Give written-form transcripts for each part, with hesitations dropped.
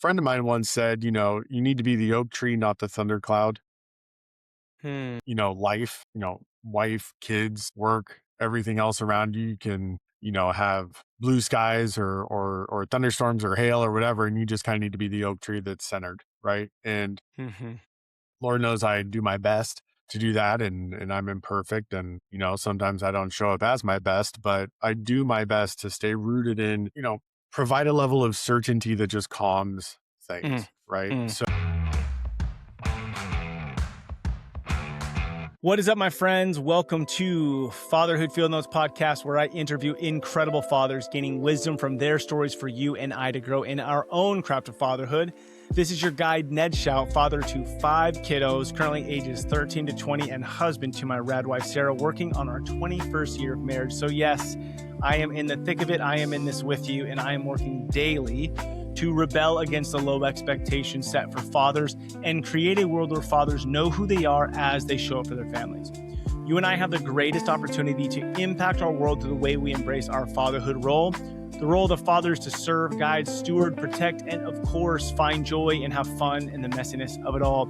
friend of mine once said, you need to be the oak tree, not the thundercloud. Hmm. Life, wife, kids, work, everything else around you can, have blue skies or thunderstorms or hail or whatever. And you just kind of need to be the oak tree that's centered. Right. And Hmm. Lord knows I do my best to do that. And I'm imperfect. And, sometimes I don't show up as my best, but I do my best to stay rooted in, provide a level of certainty that just calms Mm. things. Right. Mm. So, What is up, my friends? Welcome to Fatherhood Field Notes podcast, where I interview incredible fathers, gaining wisdom from their stories for you and I to grow in our own craft of fatherhood. This is your guide, Ned Shout, father to 5 kiddos, currently ages 13 to 20, and husband to my rad wife, Sarah, working on our 21st year of marriage. So yes, I am in the thick of it. I am in this with you, and I am working daily to rebel against the low expectations set for fathers and create a world where fathers know who they are as they show up for their families. You and I have the greatest opportunity to impact our world through the way we embrace our fatherhood role. The role of the father is to serve, guide, steward, protect, and of course, find joy and have fun in the messiness of it all.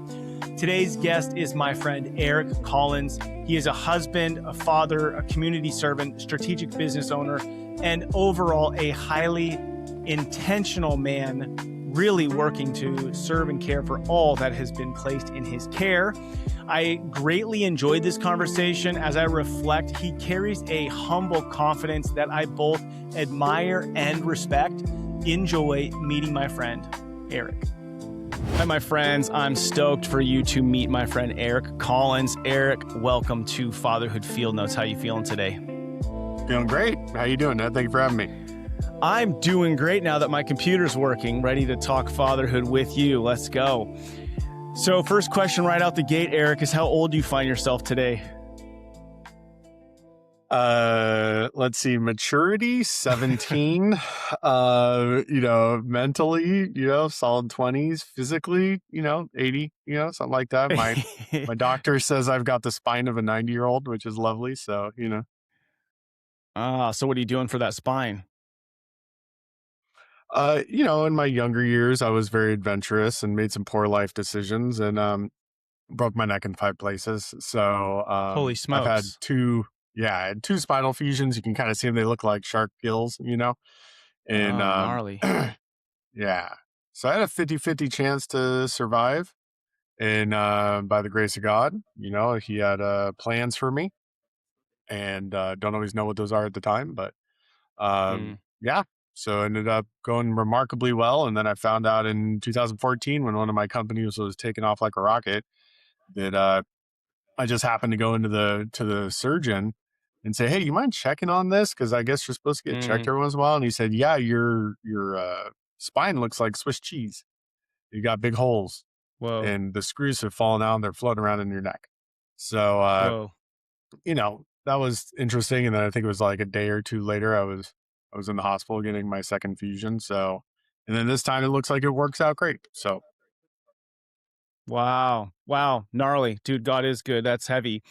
Today's guest is my friend, Eric Collins. He is a husband, a father, a community servant, strategic business owner, and overall a highly intentional man, really working to serve and care for all that has been placed in his care. I greatly enjoyed this conversation. As I reflect, he carries a humble confidence that I both admire and respect. Enjoy meeting my friend, Eric. Hi, my friends. I'm stoked for you to meet my friend, Eric Collins. Eric, welcome to Fatherhood Field Notes. How you feeling today? feeling great. How you doing, Ned? Thank you for having me. I'm doing great now that my computer's working, ready to talk fatherhood with you. Let's go. So first question right out the gate, Eric, is how old do you find yourself today? Let's see, maturity, 17, mentally, solid 20s, physically, 80, something like that. My doctor says I've got the spine of a 90-year-old, which is lovely. So, So what are you doing for that spine? in my younger years, I was very adventurous and made some poor life decisions and, broke my neck in 5 places. So, Holy I've had smokes. I had 2 spinal fusions. You can kind of see them. They look like shark gills, and, Oh, gnarly. yeah. So I had a 50-50 chance to survive. And, by the grace of God, he had, plans for me and, don't always know what those are at the time, but, Hmm. yeah. So it ended up going remarkably well. And then I found out in 2014 when one of my companies was taking off like a rocket that, I just happened to go into the surgeon and say, "Hey, you mind checking on this? Because I guess you're supposed to get checked Hmm. every once in a while." And he said, "Yeah, your spine looks like Swiss cheese. You got big holes, Whoa. and the screws have fallen out and they're floating around in your neck." So, Whoa. that was interesting. And then I think it was like a day or two later, I was in the hospital getting my second fusion. So, and then this time it looks like it works out great. So, Wow. Wow. Gnarly. Dude, God is good. That's heavy.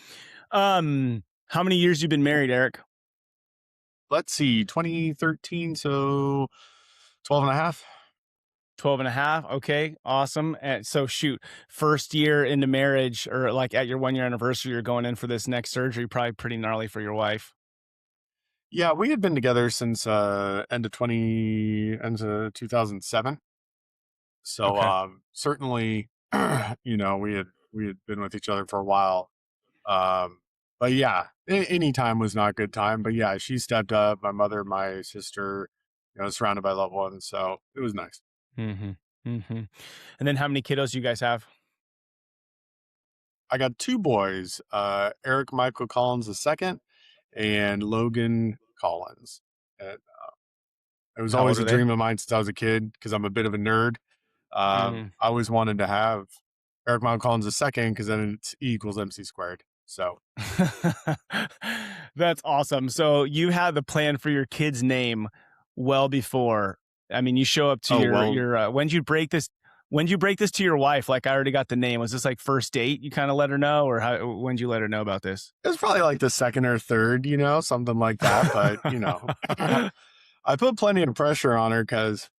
How many years you been married, Eric? let's see, 2013, so 12 and a half. 12 and a half. Okay. Awesome. And so shoot, first year into marriage or like at your 1 year anniversary, you're going in for this next surgery, probably pretty gnarly for your wife. Yeah, we had been together since end of 2007. So Okay. certainly, we had been with each other for a while. Um, but yeah, any time was not a good time. But yeah, she stepped up. My mother, my sister, surrounded by loved ones. So it was nice. Mm-hmm. Mm-hmm. And then how many kiddos do you guys have? I got 2 boys, Eric Michael Collins II and Logan Collins. And it was How old always are a they? dream of mine since I was a kid because I'm a bit of a nerd. Mm. I always wanted to have Eric Michael Collins II because then it's E equals MC squared. So That's awesome. So you had the plan for your kid's name well before. I mean, you show up to oh your well, your when did you break this? When did you break this to your wife? Like I already got the name. Was this like first date? You kind of let her know, or when did you let her know about this? it was probably like the second or third, something like that. But I put plenty of pressure on her because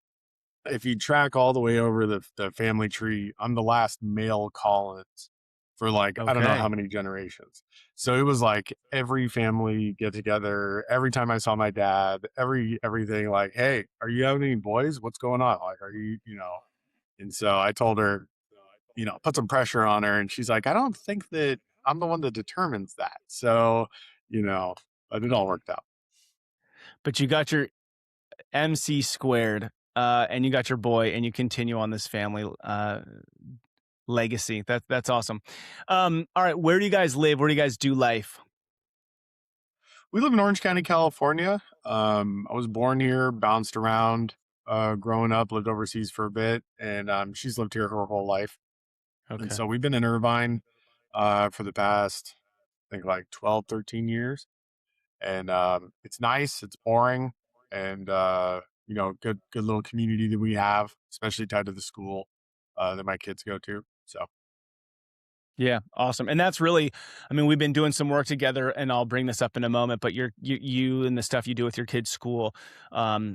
if you track all the way over the family tree, I'm the last male Collins for like I don't know how Okay. many generations. So it was like every family get together, every time I saw my dad, everything like, hey, are you having any boys? What's going on? Like, are you, you know? And so I told her, you know, put some pressure on her, and she's like, I don't think that I'm the one that determines that. So, you know, but it all worked out. But you got your MC squared, and you got your boy, and you continue on this family legacy. That's awesome. All right, where do you guys live? Where do you guys do life? We live in Orange County, California. I was born here, bounced around, growing up, lived overseas for a bit, and she's lived here her whole life. And Okay. so we've been in Irvine for the past, I think, like 12, 13 years. And it's nice, it's boring, and you know, good little community that we have, especially tied to the school that my kids go to. So Yeah, awesome. And that's really, I mean, we've been doing some work together, and I'll bring this up in a moment, but you and the stuff you do with your kids' school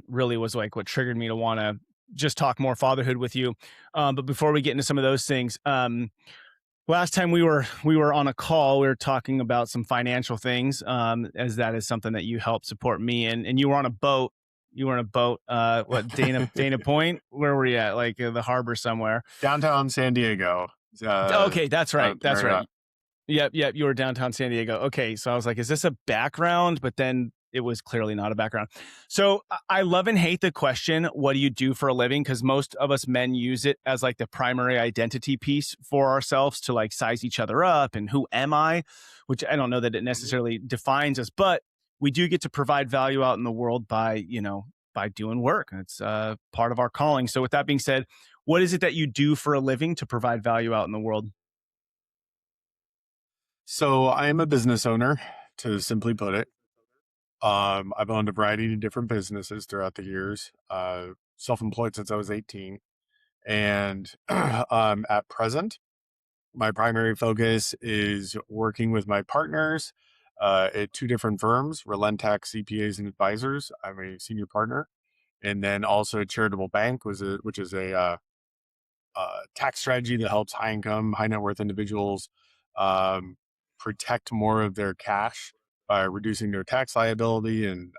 really was like what triggered me to want to just talk more fatherhood with you. But before we get into some of those things, last time we were on a call, we were talking about some financial things, as that is something that you help support me in, and you were on a boat. You were on a boat, what Dana Point? Where were you at? Like the harbor somewhere. downtown San Diego, Okay, that's right. up That's there. right. Yeah. Yep, yep. You were downtown San Diego. Okay, so I was like, is this a background? But then it was clearly not a background. So I love and hate the question, what do you do for a living? Because most of us men use it as like the primary identity piece for ourselves to like size each other up and who am I, which I don't know that it Mhm. necessarily defines us, but we do get to provide value out in the world by, by doing work. It's part of our calling. So with that being said, what is it that you do for a living to provide value out in the world? So I am a business owner, to simply put it. I've owned a variety of different businesses throughout the years. Self-employed since I was 18, and at present, my primary focus is working with my partners at two different firms, Relentac CPAs and Advisors. I'm a senior partner, and then also a charitable bank, which is a tax strategy that helps high income, high net worth individuals um, protect more of their cash by reducing their tax liability and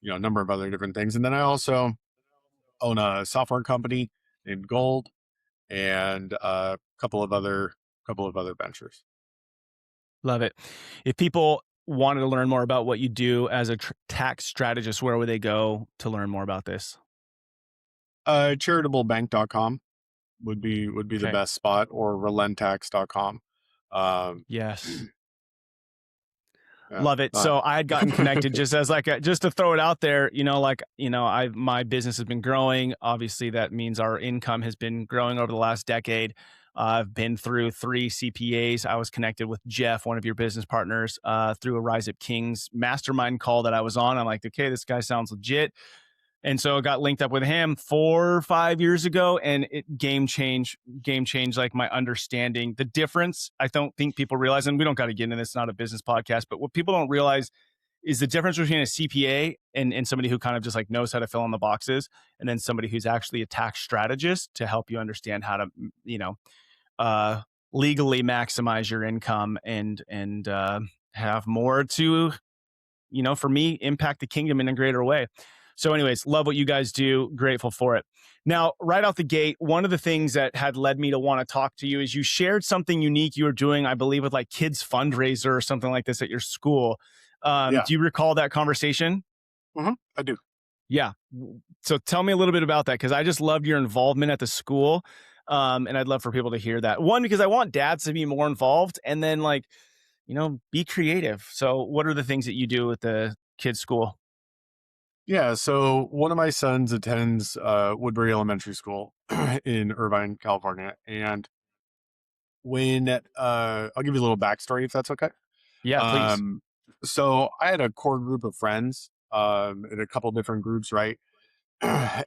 you know, a number of other different things. And then I also own a software company named Gold and a couple of other ventures. Love it. If people wanted to learn more about what you do as a tax strategist, where would they go to learn more about this? Charitablebank.com would be the Okay. best spot, or relentax.com. Um, Yes. yeah, Love it. not So I had gotten connected just as like just to throw it out there, I my business has been growing. Obviously, that means our income has been growing over the last decade. I've been through three CPAs. I was connected with Jeff, one of your business partners, through a Rise Up Kings mastermind call that I was on. I'm like, okay, this guy sounds legit. And so I got linked up with him 4 or 5 years ago, and it game changed like my understanding. The difference I don't think people realize, and we don't got to get into this, it's not a business podcast, but what people don't realize is the difference between a CPA and somebody who kind of just like knows how to fill in the boxes, and then somebody who's actually a tax strategist to help you understand how to, you know, uh, legally maximize your income and have more to, for me, impact the kingdom in a greater way. So, anyways, love what you guys do. Grateful for it. Now, right out the gate, one of the things that had led me to want to talk to you is you shared something unique you were doing, I believe, with like kids fundraiser or something like this at your school. yeah, Do you recall that conversation? I do. Yeah. So tell me a little bit about that, because I just loved your involvement at the school. And I'd love for people to hear that. One, because I want dads to be more involved, and then like, be creative. So what are the things that you do at the kids' school? Yeah, so one of my sons attends Woodbury Elementary School in Irvine, California, and when I'll give you a little backstory if that's okay. Yeah, please. Um, so I had a core group of friends in a couple different groups, right?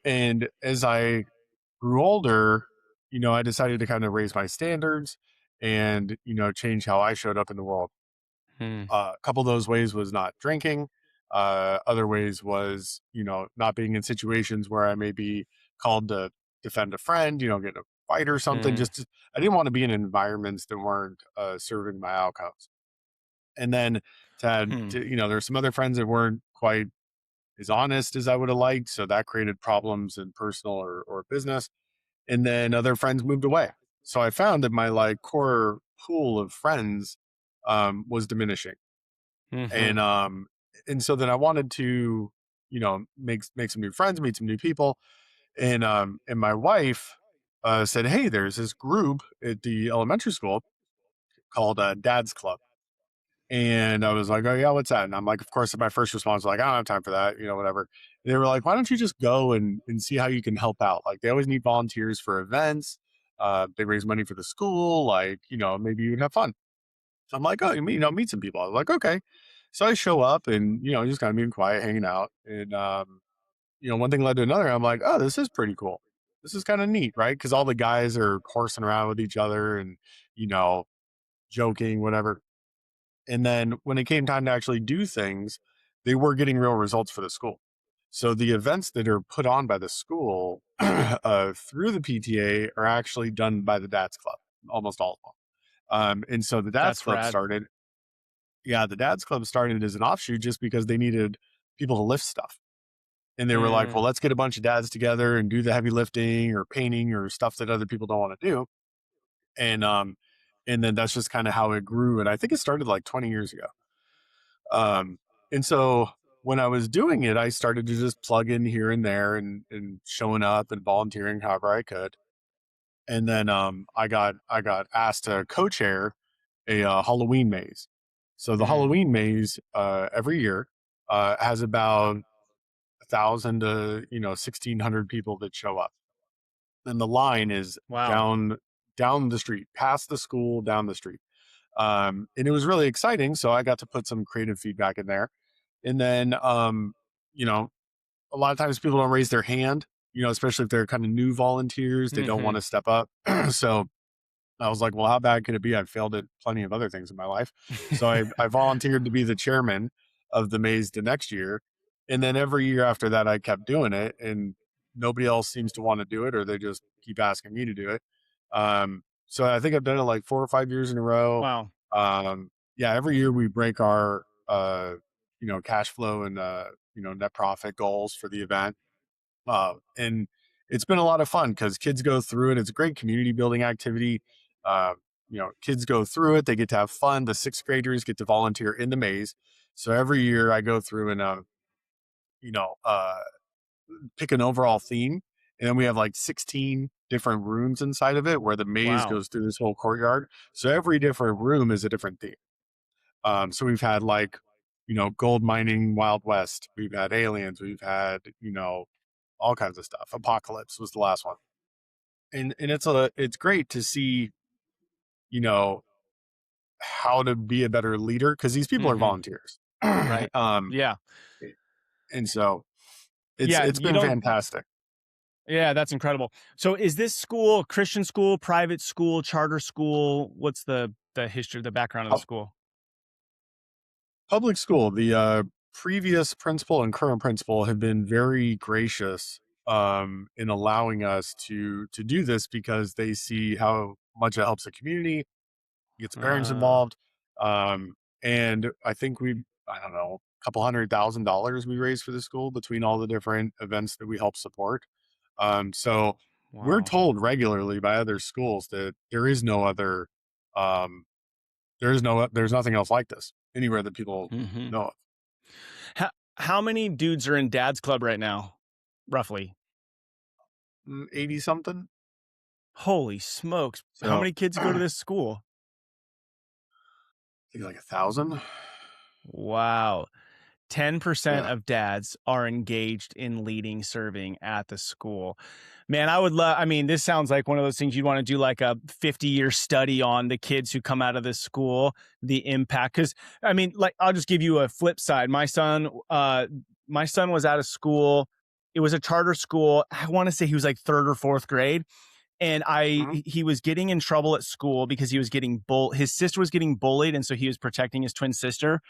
And as I grew older, you know, I decided to kind of raise my standards and, you know, change how I showed up in the world. Hmm. A couple of those ways was not drinking. Other ways was, you know, not being in situations where I may be called to defend a friend, get a fight or something. Mm. I didn't want to be in environments that weren't serving my outcomes. And then Hmm. there's some other friends that weren't quite as honest as I would have liked. So that created problems in personal or business. And then other friends moved away. So I found that my like core pool of friends was diminishing. Hmm. And so then I wanted to, make some new friends, meet some new people. And my wife said, "Hey, there's this group at the elementary school called Dad's Club." And I was like, "Oh yeah, what's that?" And I'm like, of course, my first response was like, "I don't have time for that, whatever." And they were like, "Why don't you just go and see how you can help out? Like, they always need volunteers for events. They raise money for the school. Like, maybe you would have fun." So I'm like, "Oh, meet some people." I was like, "Okay." So I show up and just kind of being quiet, hanging out, and one thing led to another. I'm like, "Oh, this is pretty cool. This is kind of neat, right?" Because all the guys are horsing around with each other and you know joking, whatever. And then when it came time to actually do things, they were getting real results for the school. So the events that are put on by the school through the PTA are actually done by the Dads Club, almost all of them. And so the Dads That's Club rad. started. Yeah, the Dads Club started as an offshoot just because they needed people to lift stuff. And they were like, well, Mm. let's get a bunch of dads together and do the heavy lifting or painting or stuff that other people don't want to do. And then that's just kind of how it grew. And I think it started like 20 years ago. And so when I was doing it, I started to just plug in here and there and showing up and volunteering however I could. And then I got asked to co-chair a Halloween maze. So the Mm. Halloween maze every year has about 1,000 to 1,600 people that show up, and the line is Wow. down the street, past the school, down the street. And it was really exciting. So I got to put some creative feedback in there. And then, you know, a lot of times people don't raise their hand, especially if they're kind of new volunteers, they don't want Hmm. to step up. So I was like, well, how bad could it be? I've failed at plenty of other things in my life. So I volunteered to be the chairman of the maze the next year. And then every year after that, I kept doing it, and nobody else seems to want to do it, or they just keep asking me to do it. So I think I've done it like 4 or 5 years in a row. Wow. Yeah, every year we break our, cash flow and, net profit goals for the event. And it's been a lot of fun because kids go through it. It's a great community building activity. Uh, kids go through it. They get to have fun. The sixth graders get to volunteer in the maze. So every year I go through and, you know, uh, pick an overall theme. And then we have like 16 different rooms inside of it where the maze Wow. goes through this whole courtyard. So every different room is a different theme. So we've had like, gold mining Wild West. We've had aliens. We've had, all kinds of stuff. Apocalypse was the last one. And it's great to see, you know, how to be a better leader because these people are Hmm. volunteers. Right. um, Yeah. and so it's Yeah. it's You been don't. fantastic. Yeah, that's incredible. So, is this school a Christian school, private school, charter school? What's the history, the background of the Pu- school? Public school, the previous principal and current principal have been very gracious in allowing us to do this because they see how much it helps the community, gets parents Uh, involved. And I think I don't know, a couple $100,000 we raised for the school between all the different events that we help support. So we're wow. told regularly by other schools that there is no other, um, there's nothing else like this anywhere that people Hmm. know of. How how many dudes are in Dad's club right now, roughly? 80 something. Holy smokes! How So many kids go to I this school? think like 1,000. Wow. 10% Yeah. of dads are engaged in leading serving at the school. Man, I would love, I mean, this sounds like one of those things you'd want to do like a 50-year study on the kids who come out of this school, the impact. Cause I mean, like, I'll just give you a flip side. My son was out of school. It was a charter school. I want to say he was like third or fourth grade. And Mhm. he was getting in trouble at school because he was getting his sister was getting bullied. And so he was protecting his twin sister.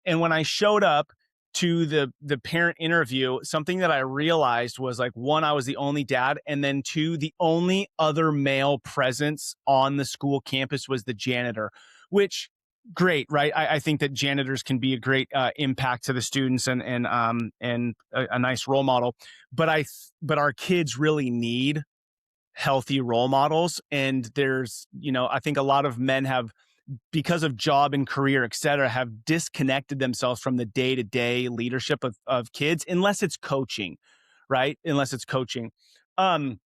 And when I showed up, to the parent interview, something that I realized was like, one, I was the only dad, and then two, the only other male presence on the school campus was the janitor, which great, right? I think that janitors can be a great impact to the students and a nice role model. But our kids really need healthy role models, and there's, I think a lot of men have, because of job and career, et cetera, have disconnected themselves from the day-to-day leadership of kids, unless it's coaching, right? Unless it's coaching. Um,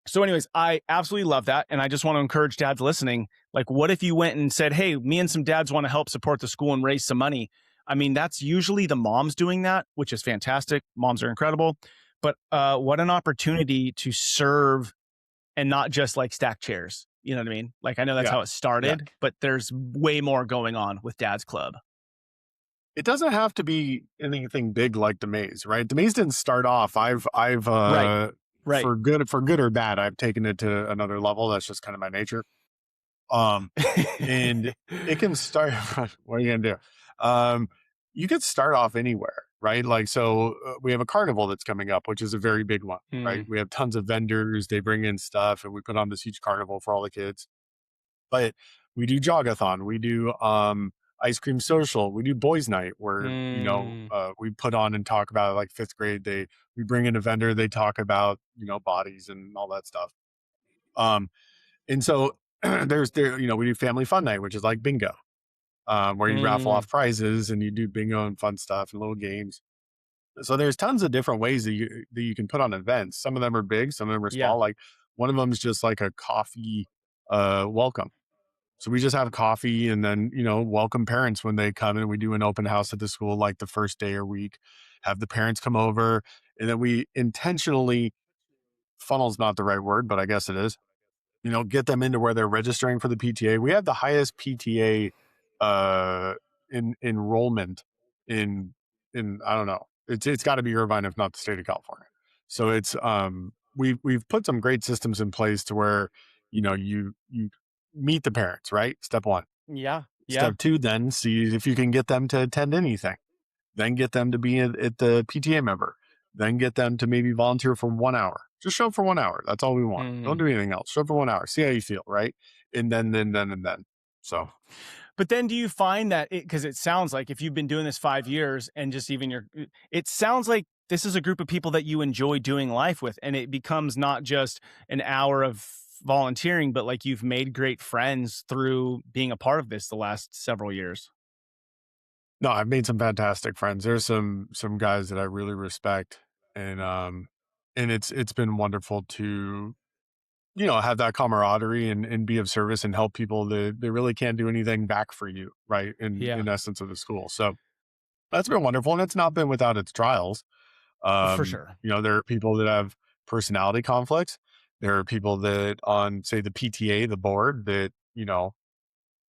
so anyways, I absolutely love that. And I just want to encourage dads listening. Like, what if you went and said, hey, me and some dads want to help support the school and raise some money? I mean, that's usually the moms doing that, which is fantastic. Moms are incredible. But what an opportunity to serve and not just like stack chairs. You know what I mean? Like, I know that's Yeah. how it Yeah. started, but there's way more going on with Dad's Club. It doesn't have to be anything big like the maze, right? The maze didn't start off. I've Right. Right. for good or bad, I've taken it to another level. That's just kind of my nature. Um, and it can start. What are you gonna do? Um, you could start off anywhere, right? Like, so we have a carnival that's coming up, which is a very big one, right? Mm, We have tons of vendors. They bring in stuff, and we put on this huge carnival for all the kids. But we do jogathon, we do ice cream social, we do boys night where, mm, we put on and talk about, like, fifth grade. We bring in a vendor, they talk about, bodies and all that stuff. Um, and so we do family fun night, which is like bingo, where you raffle mm. off prizes and you do bingo and fun stuff and little games. So there's tons of different ways that you can put on events. Some of them are big, some of them are Yeah. small. Like, one of them is just like a coffee welcome. So we just have coffee and then, welcome parents when they come, and we do an open house at the school like the first day or week, have the parents come over, and then we intentionally, funnel's not the right word, but I guess it is, get them into where they're registering for the PTA. We have the highest PTA enrollment in I don't know. It's got to be Irvine, if not the state of California. So it's we've put some great systems in place to where, you meet the parents, right? Step one. Yeah. Yeah. Step two, then see if you can get them to attend anything. Then get them to be at the PTA member. Then get them to maybe volunteer for 1 hour. Just show up for 1 hour. That's all we want. Don't Mm. do anything else. Show up for 1 hour. See how you feel, right? And then. So But then do you find that because it sounds like if you've been doing this 5 years and just even it sounds like this is a group of people that you enjoy doing life with, and it becomes not just an hour of volunteering, but like you've made great friends through being a part of this the last several years. no, I've made some fantastic friends. There's some guys that I really respect, and it's been wonderful to, have that camaraderie and be of service and help people that they really can't do anything back for you, right? Yeah, In essence of the school. So that's been wonderful, and it's not been without its trials. for sure. There are people that have personality conflicts. There are people that on, say, the PTA, the board, that,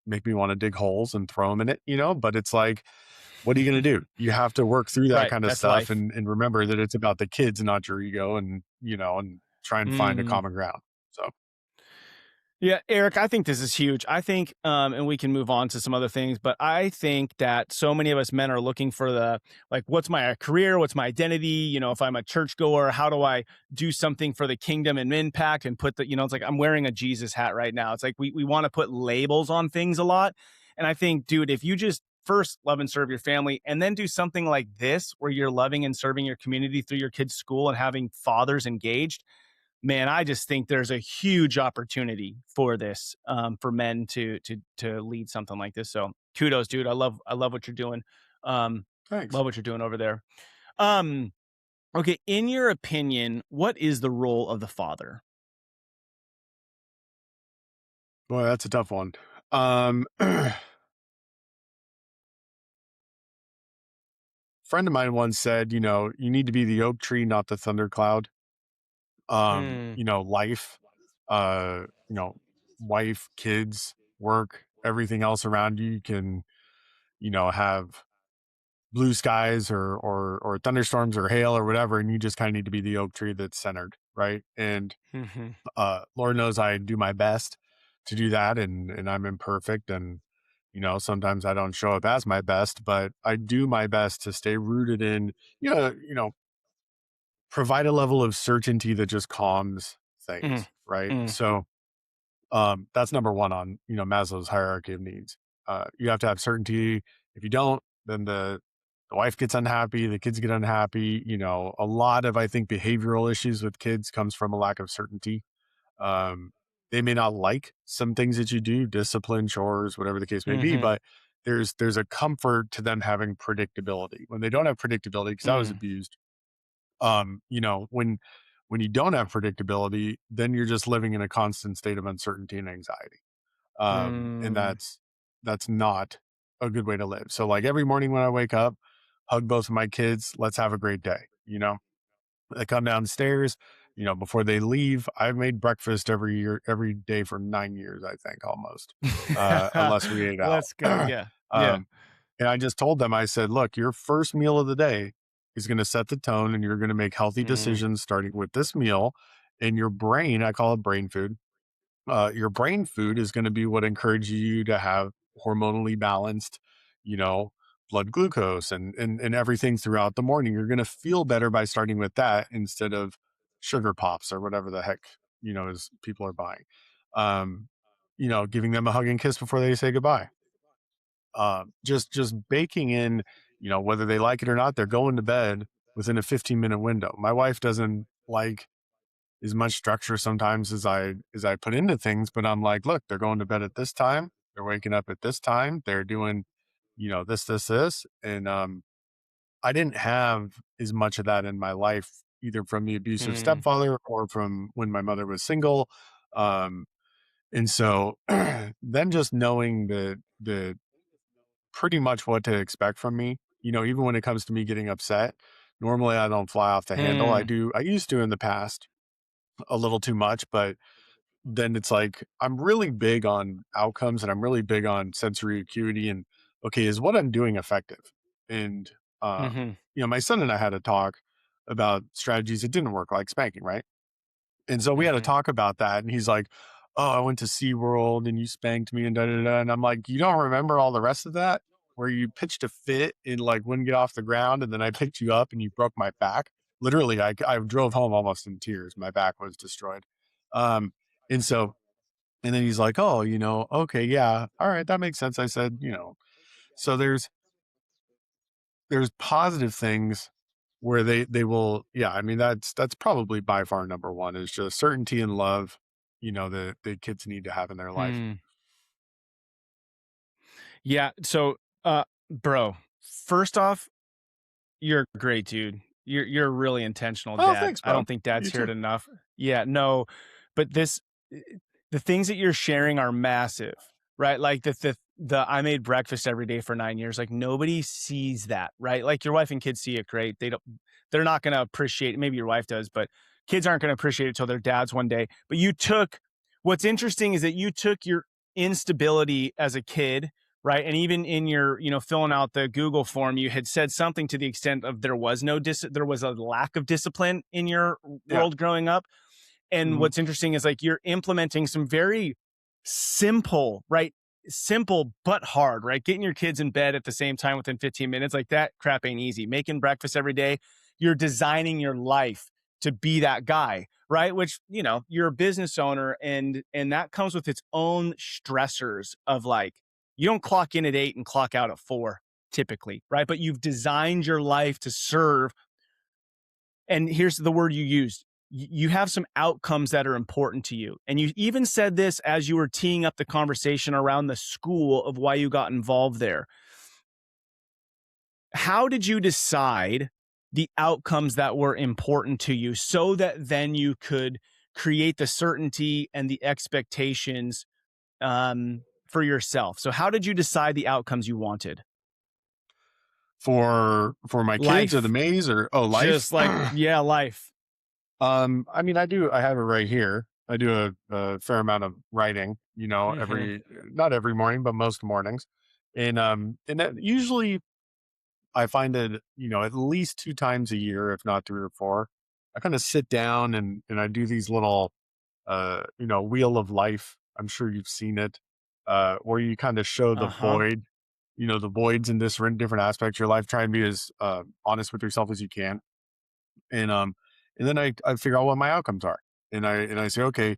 make me want to dig holes and throw them in it, but it's like, what are you going to do? You have to work through that Right. kind of That's stuff, life. and remember that it's about the kids, not your ego, and try and find a Mhm. common ground. So Yeah, Eric, I think this is huge. I think, and we can move on to some other things, but I think that so many of us men are looking for like, what's my career? What's my identity? If I'm a churchgoer, how do I do something for the kingdom and impact and put it's like I'm wearing a Jesus hat right now. It's like we want to put labels on things a lot. And I think, dude, if you just first love and serve your family and then do something like this, where you're loving and serving your community through your kids' school and having fathers engaged, man, I just think there's a huge opportunity for this, for men to lead something like this. So kudos, dude. I love what you're doing. Um, thanks. love what you're doing over there. Um, okay, in your opinion, what is the role of the father? Boy, that's a tough one. Friend of mine once said, you need to be the oak tree, not the thundercloud. Mm, Life, uh, you know, wife, kids, work, everything else around you can, have blue skies or thunderstorms or hail or whatever, and you just kind of need to be the oak tree that's centered, right? And hmm Lord knows I do my best to do that, and I'm imperfect, and Sometimes I don't show up as my best, but I do my best to stay rooted in, you know, provide a level of certainty that just calms Mm, things, right? mm, So that's number one on, Maslow's hierarchy of needs. You have to have certainty. If you don't, then the wife gets unhappy, the kids get unhappy. A lot of, I think, behavioral issues with kids comes from a lack of certainty. Um, they may not like some things that you do, discipline, chores, whatever the case may be, mhm, but there's a comfort to them having predictability. When they don't have predictability, because I was mm, abused, when you don't have predictability, then you're just living in a constant state of uncertainty and anxiety. And mm, that's not a good way to live. So like every morning when I wake up, hug both of my kids, let's have a great day. They come downstairs, before they leave. I've made breakfast every day for 9 years, I think, almost, unless we ate let's go. out. Yeah. Yeah. um, and I just told them, I said, look, your first meal of the day is going to set the tone and you're going to make healthy Mm, decisions starting with this meal. And your brain, I call it brain food. Your brain food is going to be what encourages you to have hormonally balanced, you know, blood glucose and everything throughout the morning. You're going to feel better by starting with that instead of sugar pops or whatever the heck, is people are buying. Um, giving them a hug and kiss before they say goodbye. Just baking in, whether they like it or not, they're going to bed within a 15-minute window. My wife doesn't like as much structure sometimes as I put into things, but I'm like, look, they're going to bed at this time, they're waking up at this time, they're doing, this, and I didn't have as much of that in my life, either from the abusive mm, stepfather or from when my mother was single. Um, and so then just knowing the pretty much what to expect from me, even when it comes to me getting upset. Normally I don't fly off the handle. mm, I used to in the past a little too much, but then it's like I'm really big on outcomes and I'm really big on sensory acuity and okay, is what I'm doing effective? And mhm, my son and I had a talk about strategies that didn't work, like spanking, right? And so we had to mhm. talk about that. And he's like, oh, I went to SeaWorld and you spanked me and da da da. And I'm like, you don't remember all the rest of that? Where you pitched a fit and like wouldn't get off the ground. And then I picked you up and you broke my back. Literally, I drove home almost in tears. My back was destroyed. Um, and so, and then he's like, oh, okay, yeah. All right. That makes sense. I said, so there's positive things where they will, yeah, I mean that's probably by far number one is just certainty and love, that the kids need to have in their life. Hmm. Yeah. So, bro, first off, you're a great dude. You're a really intentional Oh, dad. thanks, I bro. don't think You dad's heard too. enough. Yeah, no, but eh, the things that you're sharing are massive, right? Like the I made breakfast every day for 9 years. Like nobody sees that, right? Like your wife and kids see it great. They're not going to appreciate it. Maybe your wife does, but kids aren't going to appreciate it till their dads one day. But what's interesting is that you took your instability as a kid, right? And even in your, filling out the Google form, you had said something to the extent of there was a lack of discipline in your Yeah. world growing up. And Mhm. what's interesting is like you're implementing some very simple, right? Simple but hard, right? Getting your kids in bed at the same time within 15 minutes, like that crap ain't easy. Making breakfast every day, you're designing your life to be that guy, right? Which, you're a business owner and that comes with its own stressors of like you don't clock in at 8 and clock out at 4 typically, right? But you've designed your life to serve, and here's the word you used, you have some outcomes that are important to you. And you even said this as you were teeing up the conversation around the school of why you got involved there. How did you decide the outcomes that were important to you so that then you could create the certainty and the expectations for yourself? So, how did you decide the outcomes you wanted? For my kids or the Life, maze or life. just like, yeah, life. I mean, I have it right here. I do a fair amount of writing, Hmm. not every morning, but most mornings. And that usually I find that, at least 2 times a year, if not 3 or 4, I kinda sit down and I do these little, wheel of life. I'm sure you've seen it. where you kind of show the Uh-huh. void, the voids in different aspects of your life. Try and be as honest with yourself as you can, and then I figure out what my outcomes are, and I say okay,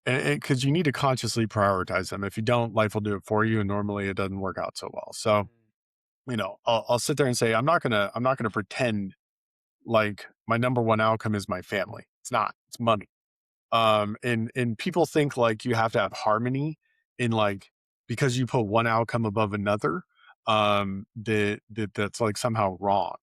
and because you need to consciously prioritize them. If you don't, life will do it for you, and normally it doesn't work out so well. So I'll sit there and say I'm not gonna pretend like my number one outcome is my family. It's not. It's money. And people think like you have to have harmony in like because you put one outcome above another, that's like somehow wrong.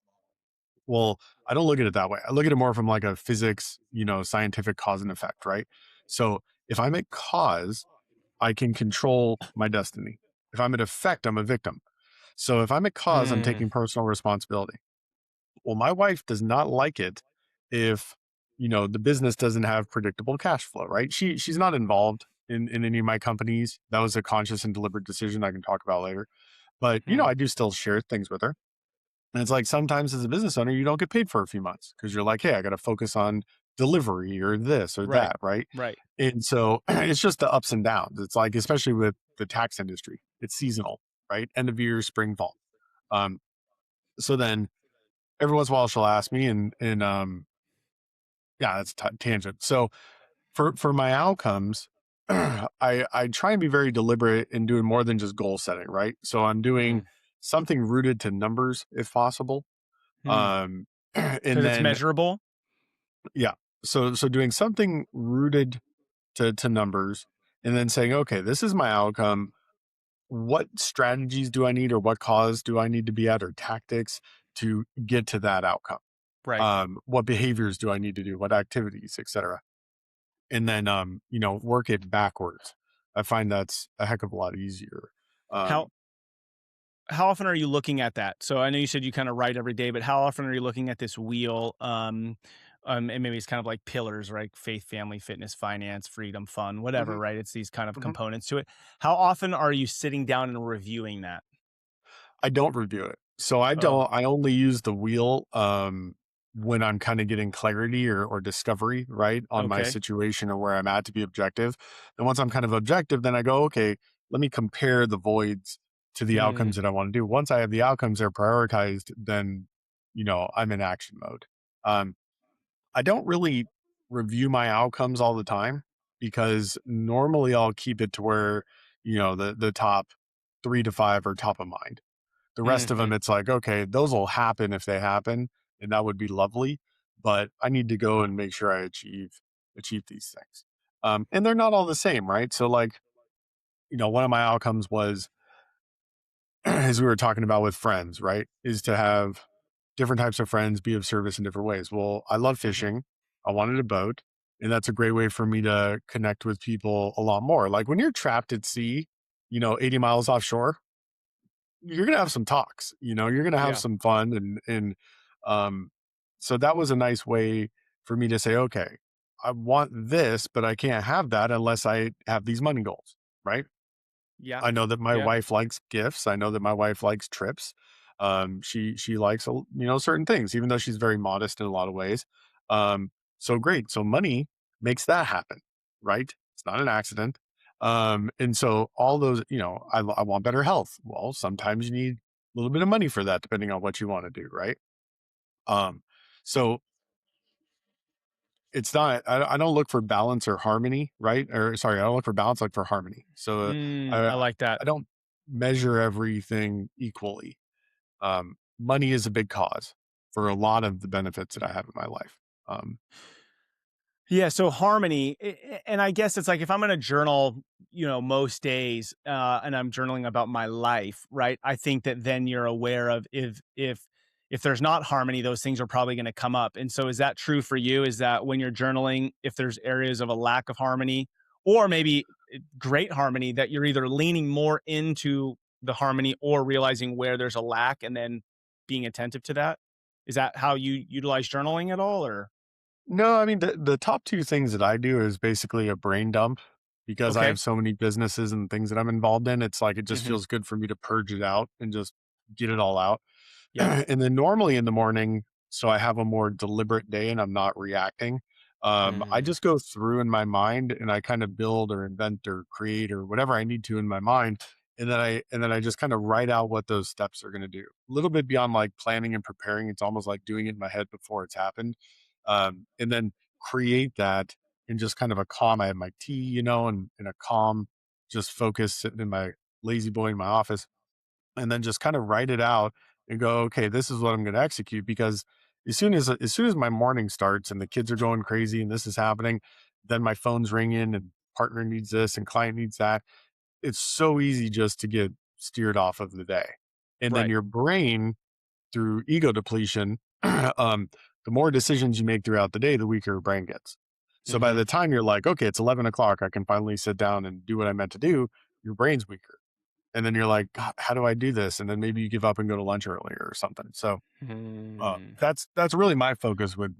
Well, I don't look at it that way. I look at it more from like a physics, scientific cause and effect, right? So if I'm at cause, I can control my destiny. If I'm at effect, I'm a victim. So if I'm at cause, I'm Mm, taking personal responsibility. Well, my wife does not like it if, the business doesn't have predictable cash flow, right? She's not involved in any of my companies. That was a conscious and deliberate decision I can talk about later. But, hmm. I do still share things with her. And it's like sometimes as a business owner, you don't get paid for a few months because you're like, hey, I got to focus on delivery or this or Right. that, right? Right. And so it's just the ups and downs. It's like, especially with the tax industry, it's seasonal, right? End of year, spring, fall. Um, so then every once in a while she'll ask me and yeah, that's a tangent. So for my outcomes, I try and be very deliberate in doing more than just goal setting, right? So I'm doing Mm, something rooted to numbers if possible. mm. Um, and Because it's then measurable. yeah, so doing something rooted to numbers, and then saying, okay, this is my outcome. What strategies do I need, or what cause do I need to be at, or tactics to get to that outcome? Right. What behaviors do I need to do? What activities, etc. And then work it backwards. I find that's a heck of a lot easier. How Um, how often are you looking at that? So I know you said you kind of write every day, but how often are you looking at this wheel? And maybe it's kind of like pillars, right? Faith, family, fitness, finance, freedom, fun, whatever, mhm, right? It's these kind of mhm. components to it. How often are you sitting down and reviewing that? I don't review it. So Oh, I only use the wheel when I'm kind of getting clarity or discovery, right, on my okay. situation or where I'm at to be objective. And once I'm kind of objective, then I go, okay, let me compare the voids to the Mm, outcomes that I want to do. Once I have the outcomes that are prioritized, then I'm in action mode. Um, I don't really review my outcomes all the time because normally I'll keep it to where, the top 3 to 5 are top of mind. The rest of them, hmm. it's like, okay, those will happen if they happen, and that would be lovely, but I need to go and make sure I achieve these things. And they're not all the same, right? So like, one of my outcomes was as we were talking about with friends, right? Is to have different types of friends be of service in different ways. Well, I love Hmm. fishing. I wanted a boat. And that's a great way for me to connect with people a lot more. Like when you're trapped at sea, 80 miles offshore, you're gonna have some talks, you're gonna have Yeah. some fun and um so that was a nice way for me to say, okay, I want this, but I can't have that unless I have these money goals, right? Yeah. I know that my Yeah. wife likes gifts. I know that my wife likes trips. She likes certain things, even though she's very modest in a lot of ways. So great. So money makes that happen, right? It's not an accident. And so all those, I want better health. Well, sometimes you need a little bit of money for that, depending on what you want to do, right? Um, so it's not. I don't look for balance or harmony, right? Or sorry, I don't look for balance. I look for harmony. So I I like that. I don't measure everything equally. Money is a big cause for a lot of the benefits that I have in my life. Um, Yeah, so harmony, and I guess it's like if I'm gonna journal, most days, and I'm journaling about my life, right? I think that then you're aware of if there's not harmony, those things are probably going to come up. And so, is that true for you? Is that when you're journaling, if there's areas of a lack of harmony, or maybe great harmony, that you're either leaning more into the harmony or realizing where there's a lack, and then being attentive to that? Is that how you utilize journaling at all, or no, I mean the top two things that I do is basically a brain dump because I okay? have so many businesses and things that I'm involved in. It's like it just Hmm. feels good for me to purge it out and just get it all out. Yep. And then normally in the morning, so I have a more deliberate day and I'm not reacting. I Mm. just go through in my mind and I kind of build or invent or create or whatever I need to in my mind. And then I just kind of write out what those steps are going to do. A little bit beyond like planning and preparing. It's almost like doing it in my head before it's happened. And then create that in just kind of a calm. I have my tea, and in a calm, just focus sitting in my lazy boy in my office, and then just kind of write it out and go, okay, this is what I'm going to execute. Because as soon as my morning starts and the kids are going crazy and this is happening, then my phone's ringing and partner needs this and client needs that. It's so easy just to get steered off of the day. And then Right. your brain, through ego depletion, the more decisions you make throughout the day, the weaker your brain gets. So by Mm-hmm. the time you're like, okay, it's 11 o'clock, I can finally sit down and do what I meant to do, your brain's weaker. And then you're like, God, how do I do this? And then maybe you give up and go to lunch earlier or something. So Mm. that's really my focus with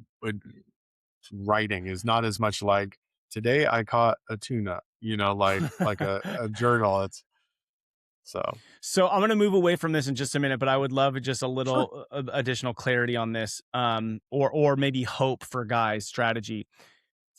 writing, is not as much like today I caught a tuna, like a journal. It's so So I'm going to move away from this in just a minute, but I would love just a sure. little additional clarity on this, or maybe hope for guys strategy.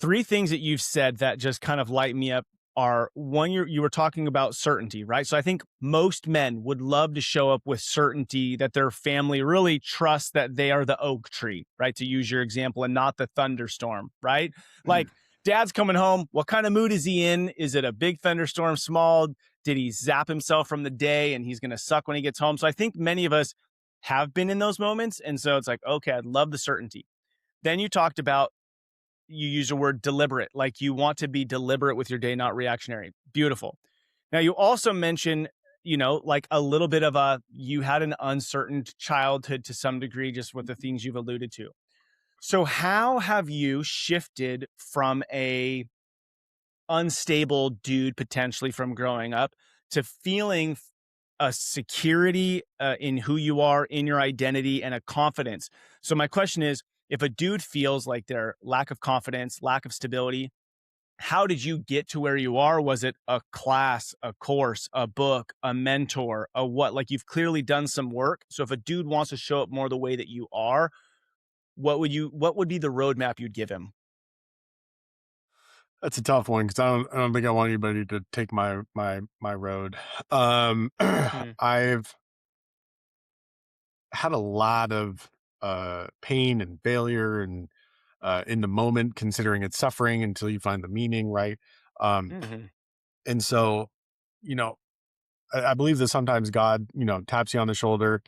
Three things that you've said that just kind of light me up are: one, you were talking about certainty, right? So I think most men would love to show up with certainty that their family really trusts that they are the oak tree, right? To use your example, and not the thunderstorm, right? Like, dad's coming home. What kind of mood is he in? Is it a big thunderstorm, small? Did he zap himself from the day and he's going to suck when he gets home? So I think many of us have been in those moments. And so it's like, okay, I'd love the certainty. Then you talked about, you use the word deliberate, like you want to be deliberate with your day, not reactionary. Beautiful. Now, you also mention, like a little bit of you had an uncertain childhood to some degree, just with the things you've alluded to. So, how have you shifted from a unstable dude potentially from growing up to feeling a security in who you are, in your identity, and a confidence? So my question is, if a dude feels like their lack of confidence, lack of stability, how did you get to where you are? Was it a class, a course, a book, a mentor, a what? Like, you've clearly done some work. So if a dude wants to show up more the way that you are, what would be the roadmap you'd give him? That's a tough one because I don't think I want anybody to take my road. Hmm. I've had a lot of pain and failure and in the moment, considering it's suffering until you find the meaning, right? Um, Hmm. and so, you know, I believe that sometimes God, taps you on the shoulder,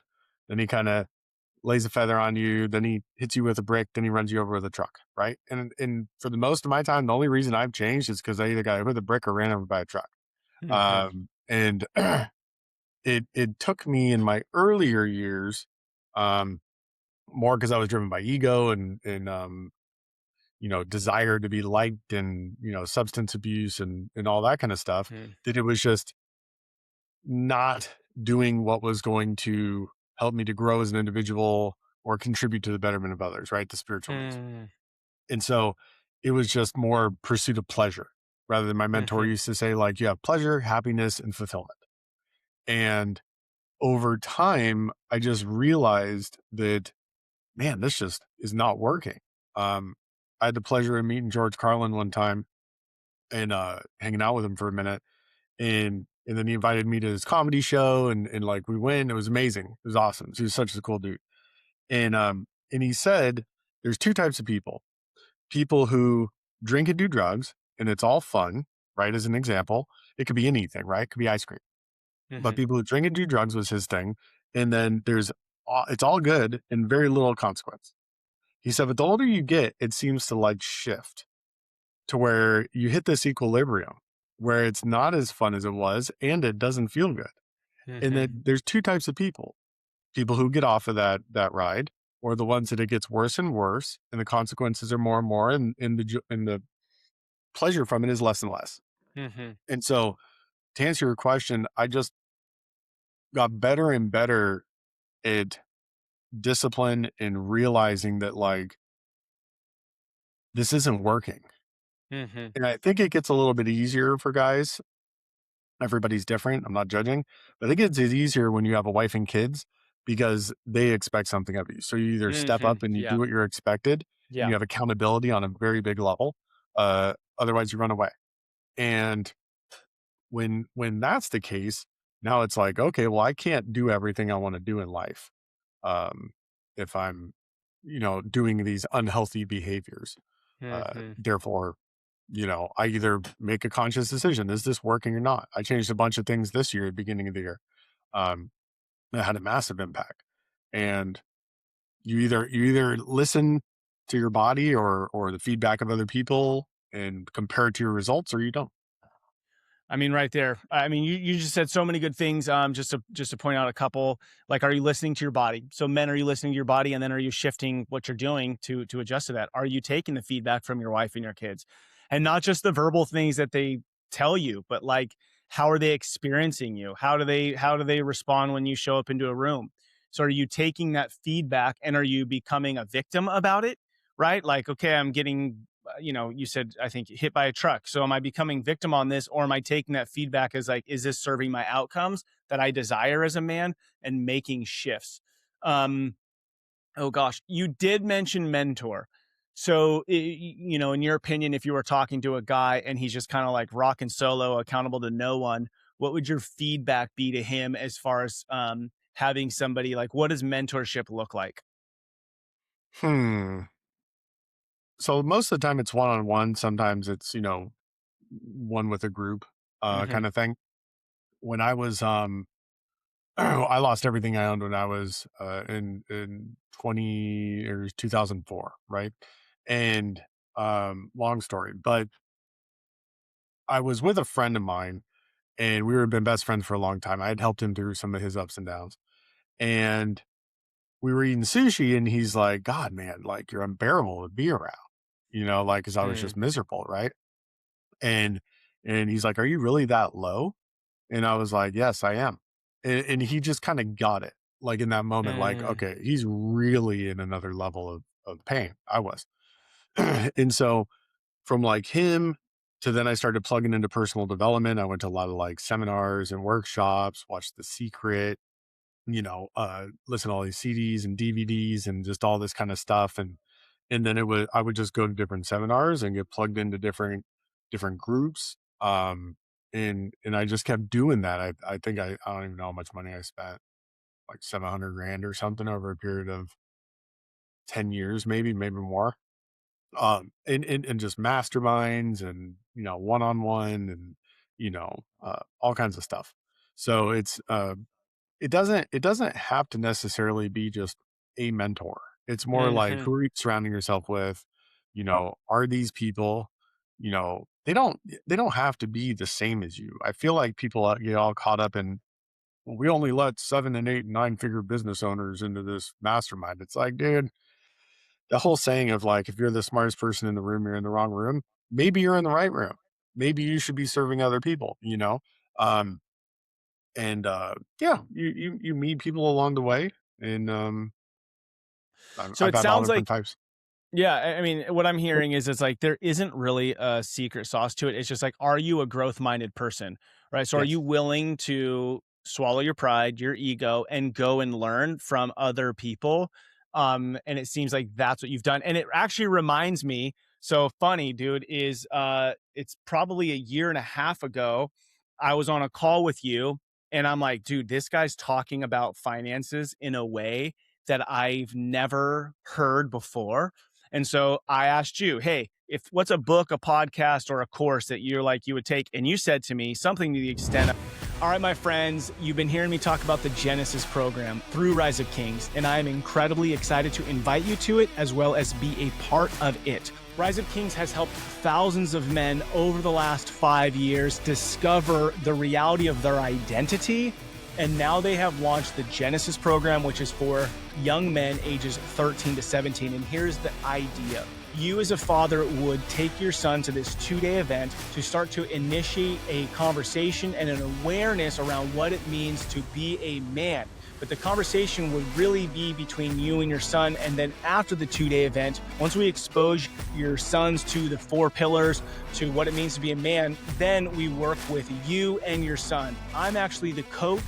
then he kind of lays a feather on you, then he hits you with a brick, then he runs you over with a truck, right? And for the most of my time, the only reason I've changed is because I either got hit with a brick or ran over by a truck. Hmm. And it took me in my earlier years, um, more because I was driven by ego and desire to be liked and substance abuse and all that kind of stuff, that it was just not doing what was going to help me to grow as an individual or contribute to the betterment of others, right? The spiritual needs. Hmm. And so it was just more pursuit of pleasure rather than my mentor Hmm. used to say, like, you have pleasure, happiness, and fulfillment. And over time, I just realized that, man, this just is not working. Um, I had the pleasure of meeting George Carlin one time and hanging out with him for a minute. And then he invited me to his comedy show and like we went. It was amazing. It was awesome. He was such a cool dude. And he said there's two types of people. People who drink and do drugs and it's all fun, right? As an example, it could be anything, right? It could be ice cream. But Hmm. people who drink and do drugs was his thing. And then it's all good and very little consequence. He said, but the older you get, it seems to like shift to where you hit this equilibrium where it's not as fun as it was and it doesn't feel good. And Hmm. then there's two types of people who get off of that ride, or the ones that it gets worse and worse and the consequences are more and more, and the pleasure from it is less and less. Hmm. And so to answer your question, I just got better and better at discipline and realizing that, like, this isn't working. Hmm. And I think it gets a little bit easier for guys. Everybody's different. I'm not judging, but I think it's easier when you have a wife and kids because they expect something of you. So you either step Hmm. up and you do Yeah. what you're expected. and Yeah. you have accountability on a very big level. Otherwise you run away. And when that's the case, now it's like, okay, well, I can't do everything I want to do in life. If I'm, doing these unhealthy behaviors. Hmm. Therefore, I either make a conscious decision, is this working or not? I changed a bunch of things this year at the beginning of the year. Um, that had a massive impact. And you either listen to your body or the feedback of other people and compare it to your results, or you don't. I mean, right there. I mean, you just said so many good things. Just to point out a couple. Like, are you listening to your body? So, men, are you listening to your body, and then are you shifting what you're doing to adjust to that? Are you taking the feedback from your wife and your kids, and not just the verbal things that they tell you, but like how are they experiencing you? How do they respond when you show up into a room? So, are you taking that feedback and are you becoming a victim about it? Right? Like, okay, I'm getting you said, I think, hit by a truck. So am I becoming victim on this, or am I taking that feedback as like, is this serving my outcomes that I desire as a man, and making shifts? Um, oh gosh, you did mention mentor. So, in your opinion, if you were talking to a guy and he's just kind of like rocking solo, accountable to no one, what would your feedback be to him as far as having somebody like, what does mentorship look like? Hmm. So most of the time it's one on one. Sometimes it's, one with a group, Hmm. kind of thing. When I was, I lost everything I owned when I was in 20 or 2004, right? And long story, but I was with a friend of mine and we were been best friends for a long time. I had helped him through some of his ups and downs. And we were eating sushi and he's like, God, man, like you're unbearable to be around, like, cause I was just miserable. Right. And, and he's like, are you really that low? And I was like, yes, I am. And he just kind of got it like in that moment, like, Mm-hmm. okay, he's really in another level of pain. I was. And so from like him to then I started plugging into personal development. I went to a lot of like seminars and workshops, watched The Secret, listen to all these CDs and DVDs and just all this kind of stuff. And then I would just go to different seminars and get plugged into different groups. And I just kept doing that. I think I don't even know how much money I spent, like 700 grand or something over a period of 10 years, maybe more. And just masterminds and, one-on-one and, all kinds of stuff. So it doesn't have to necessarily be just a mentor. It's more like, Mm-hmm. who are you surrounding yourself with? Are these people, they don't have to be the same as you. I feel like people get all caught up in, well, we only let 7 and 8 and 9 figure business owners into this mastermind. It's like, dude, the whole saying of like, if you're the smartest person in the room, you're in the wrong room. Maybe you're in the right room. Maybe you should be serving other people. Um, and yeah, you meet people along the way, and So I've it had all sounds like, different types. yeah, I mean, what I'm hearing is it's like there isn't really a secret sauce to it. It's just like, are you a growth-minded person, right? So are you Yes. willing to swallow your pride, your ego, and go and learn from other people? And it seems like that's what you've done. And it actually reminds me, so funny, dude, is it's probably a year and a half ago, I was on a call with you, and I'm like, dude, this guy's talking about finances in a way that I've never heard before. And so I asked you, hey, if what's a book, a podcast, or a course that you're like you would take? And you said to me something to the extent of, all right, my friends, you've been hearing me talk about the Genesis program through Rise of Kings, and I am incredibly excited to invite you to it as well as be a part of it. Rise of Kings has helped thousands of men over the last 5 years discover the reality of their identity. And now they have launched the Genesis program, which is for young men ages 13 to 17. And here's the idea. You as a father would take your son to this 2-day event to start to initiate a conversation and an awareness around what it means to be a man. But the conversation would really be between you and your son. And then after the 2-day event, once we expose your sons to the 4 pillars, to what it means to be a man, then we work with you and your son. I'm actually the coach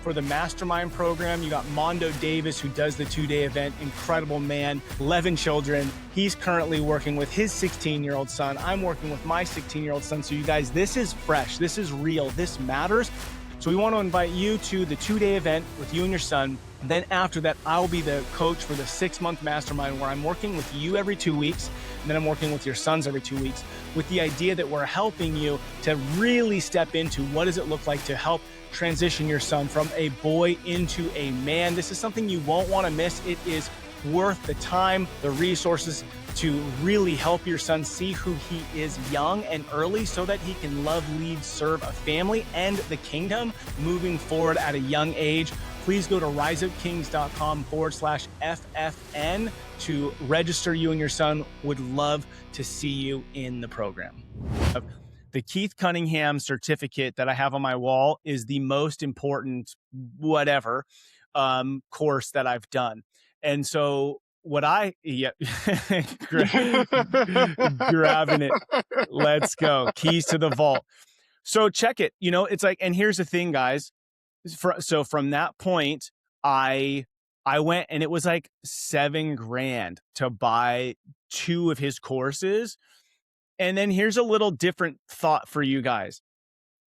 for the mastermind program. You got Mondo Davis, who does the 2-day event. Incredible man, 11 children. He's currently working with his 16-year-old son. I'm working with my 16-year-old son. So you guys, this is fresh. This is real. This matters. So we want to invite you to the 2-day event with you and your son. And then after that, I'll be the coach for the 6-month mastermind, where I'm working with you every 2 weeks. And then I'm working with your sons every 2 weeks, with the idea that we're helping you to really step into what does it look like to help transition your son from a boy into a man. This is something you won't want to miss. It is worth the time, the resources to really help your son see who he is young and early, so that he can love, lead, serve a family and the kingdom moving forward at a young age. Please go to riseupkings.com/FFN to register you and your son. Would love to see you in the program. The Keith Cunningham certificate that I have on my wall is the most important whatever course that I've done. And so grabbing it. Let's go. Keys to the vault. So check it. It's like, and here's the thing, guys. So from that point, I went, and it was like $7,000 to buy 2 of his courses. And then here's a little different thought for you guys.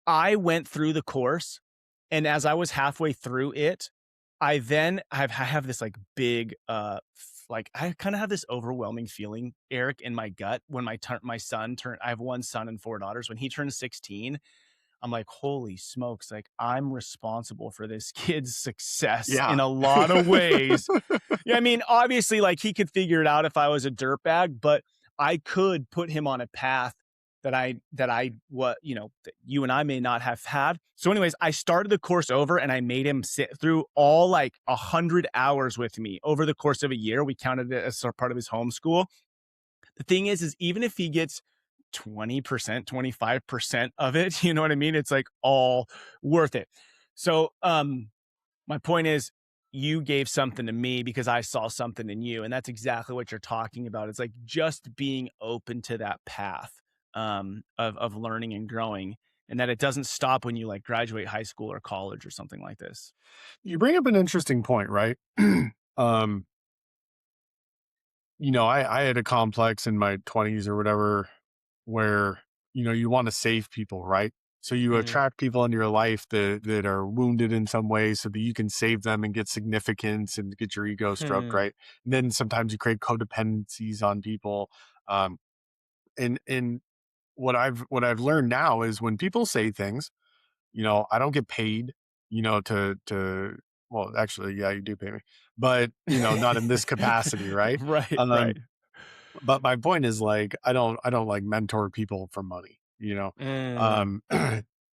I went through the course, and as I was halfway through it, I have this like big, like I kind of have this overwhelming feeling, Eric, in my gut when my son turned. I have 1 son and 4 daughters. When he turned 16, I'm like, holy smokes, like I'm responsible for this kid's success Yeah. in a lot of ways. Yeah, I mean, obviously, like he could figure it out if I was a dirtbag, but I could put him on a path that you and I may not have had. So anyways, I started the course over, and I made him sit through all like 100 hours with me over the course of a year. We counted it as part of his homeschool. The thing is even if he gets 20%, 25% of it, you know what I mean? It's like all worth it. So, my point is, you gave something to me because I saw something in you. And that's exactly what you're talking about. It's like just being open to that path of learning and growing, and that it doesn't stop when you like graduate high school or college or something like this. You bring up an interesting point, right? um, I had a complex in my 20s or whatever where, you want to save people, right? So you Mm-hmm. attract people into your life that are wounded in some way so that you can save them and get significance and get your ego stroked, Hmm. right? And then sometimes you create codependencies on people. Um, and what I've learned now is when people say things, I don't get paid, to well, actually, yeah, you do pay me, but not in this capacity, right? Right, right. Um, but my point is like I don't like mentor people for money, Mm. Um,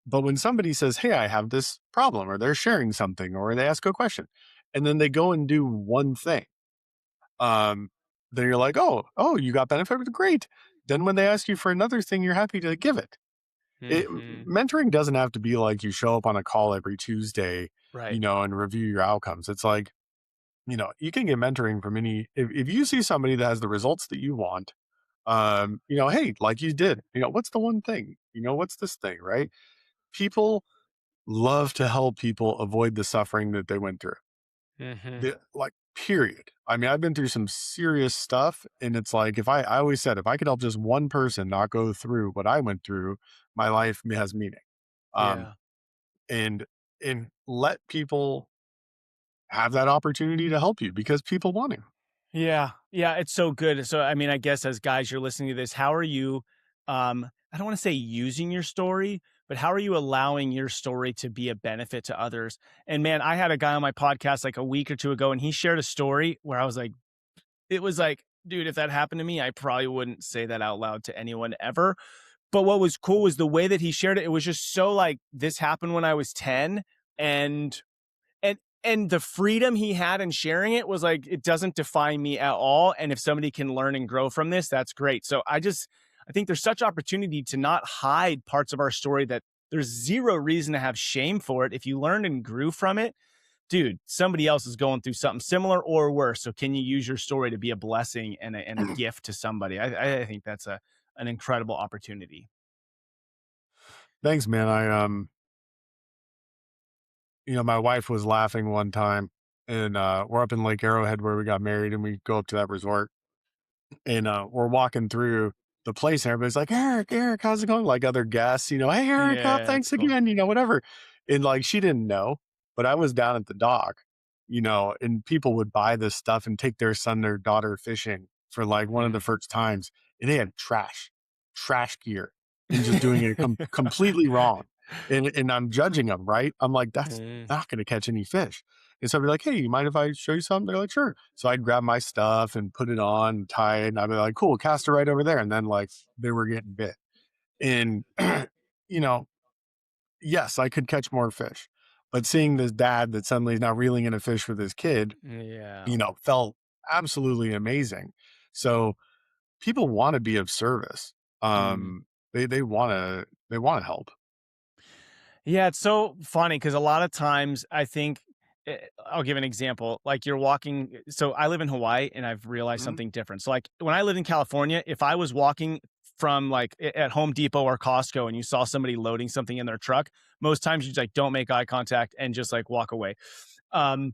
but when somebody says, "Hey, I have this problem," or they're sharing something, or they ask a question, and then they go and do one thing, um, then you're like, "Oh, you got benefit, great." Then when they ask you for another thing, you're happy to give it. Hmm. Mentoring doesn't have to be like you show up on a call every Tuesday, Right. and review your outcomes. It's like, you can get mentoring from if you see somebody that has the results that you want, hey, like you did, what's the one thing, what's this thing, right? People love to help people avoid the suffering that they went through. Hmm. Like, period. I mean, I've been through some serious stuff, and it's like, I always said, if I could help just one person not go through what I went through, my life has meaning. Um, Yeah. and let people have that opportunity to help you because people want to. Yeah. Yeah. It's so good. So, I mean, I guess as guys, you're listening to this, how are you, I don't want to say using your story, but how are you allowing your story to be a benefit to others? And man, I had a guy on my podcast like a week or two ago, and he shared a story where I was like, it was like, dude, if that happened to me, I probably wouldn't say that out loud to anyone ever. But what was cool was the way that he shared it. It was just so like, this happened when I was 10. And and the freedom he had in sharing it was like, it doesn't define me at all. And if somebody can learn and grow from this, that's great. So I think there's such opportunity to not hide parts of our story, that there's zero reason to have shame for it. If you learned and grew from it, dude, somebody else is going through something similar or worse. So can you use your story to be a blessing and a gift to somebody? I think that's an incredible opportunity. Thanks, man. my wife was laughing one time, and we're up in Lake Arrowhead where we got married, and we go up to that resort, and we're walking through the place, and everybody's like, Eric, how's it going? Like other guests, hey, Eric, Yeah, that's thanks cool. again, whatever. And like she didn't know, but I was down at the dock, and people would buy this stuff and take their son, their daughter fishing for like one of the Mm. first times, and they had trash gear, and just doing it completely wrong. And I'm judging them, right? I'm like, that's Mm. not going to catch any fish. And so I'd be like, hey, you mind if I show you something? They're like, sure. So I'd grab my stuff and put it on and tie it. And I'd be like, cool, cast it right over there. And then like they were getting bit. And, you know, yes, I could catch more fish. But seeing this dad that suddenly is now reeling in a fish with his kid, Yeah. felt absolutely amazing. So people want to be of service. Mm. They want to help. Yeah, it's so funny because a lot of times I think I'll give an example. Like you're walking, so I live in Hawaii and I've realized Mhm. something different. So like when I lived in California, if I was walking from like at Home Depot or Costco and you saw somebody loading something in their truck, most times you just like don't make eye contact and just like walk away. Um,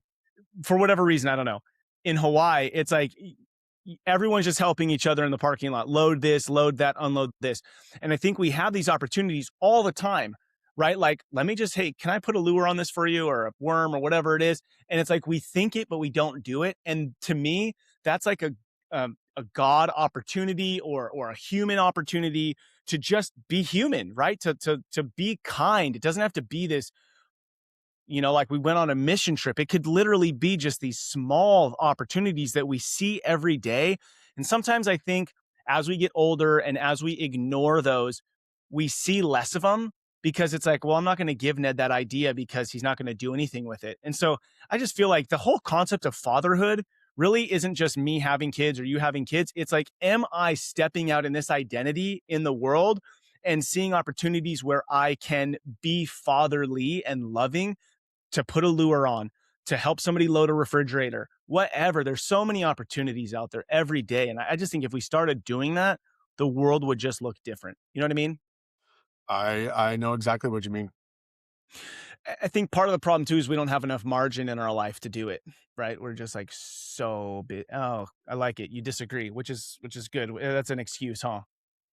for whatever reason, I don't know. In Hawaii, it's like everyone's just helping each other in the parking lot. Load this, load that, unload this. And I think we have these opportunities all the time, right? Like, let me just, hey, can I put a lure on this for you or a worm or whatever it is? And it's like we think it, but we don't do it. And to me, that's like a God opportunity or a human opportunity to just be human, right? To be kind. It doesn't have to be this, like we went on a mission trip. It could literally be just these small opportunities that we see every day. And sometimes I think as we get older and as we ignore those, we see less of them because it's like, well, I'm not going to give Ned that idea because he's not going to do anything with it. And so I just feel like the whole concept of fatherhood really isn't just me having kids or you having kids. It's like, am I stepping out in this identity in the world and seeing opportunities where I can be fatherly and loving to put a lure on, to help somebody load a refrigerator, whatever. There's so many opportunities out there every day. And I just think if we started doing that, the world would just look different. You know what I mean? I know exactly what you mean. I think part of the problem too is we don't have enough margin in our life to do it, right? We're just like so big. Oh, I like it. You disagree, which is good. That's an excuse, huh?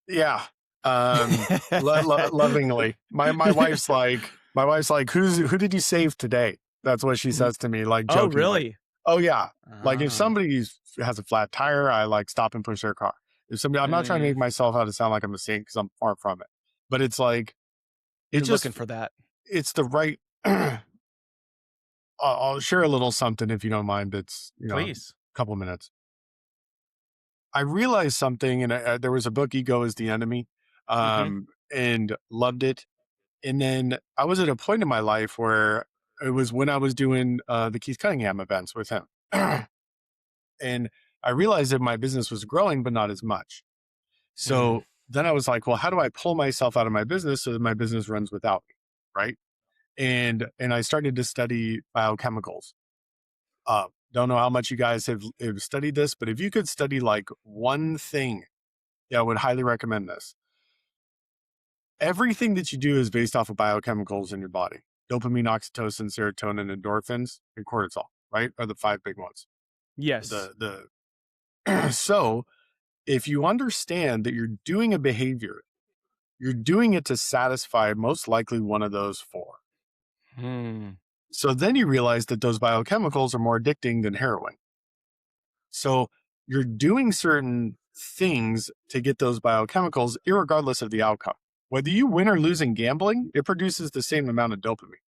Yeah. Lovingly. My wife's like, who did you save today? That's what she says to me, like Oh, jokingly. really? Oh yeah. Like if Oh. somebody has a flat tire, I like stop and push their car. If somebody, I'm not trying to Mm, make myself out to sound like I'm a saint because I'm far from it, but it's like, it you're just, looking for that. it's the right, I'll share a little something if you don't mind. It's, a Please. couple minutes. I realized something, and there was a book, Ego is the Enemy, Mm-hmm. and loved it. And then I was at a point in my life where it was when I was doing the Keith Cunningham events with him. And I realized that my business was growing, but not as much. Mm. So then I was like, well, how do I pull myself out of my business so that my business runs without me? Right. And I started to study biochemicals. Don't know how much you guys have studied this, but if you could study like one thing, yeah, I would highly recommend this. Everything that you do is based off of biochemicals in your body. Dopamine, oxytocin, serotonin, endorphins, and cortisol, right? Are the five big ones. Yes. The so if you understand that you're doing a behavior, you're doing it to satisfy most likely one of those four. Hmm. So then you realize that those biochemicals are more addicting than heroin. So you're doing certain things to get those biochemicals, irregardless of the outcome. Whether you win or lose in gambling, it produces the same amount of dopamine.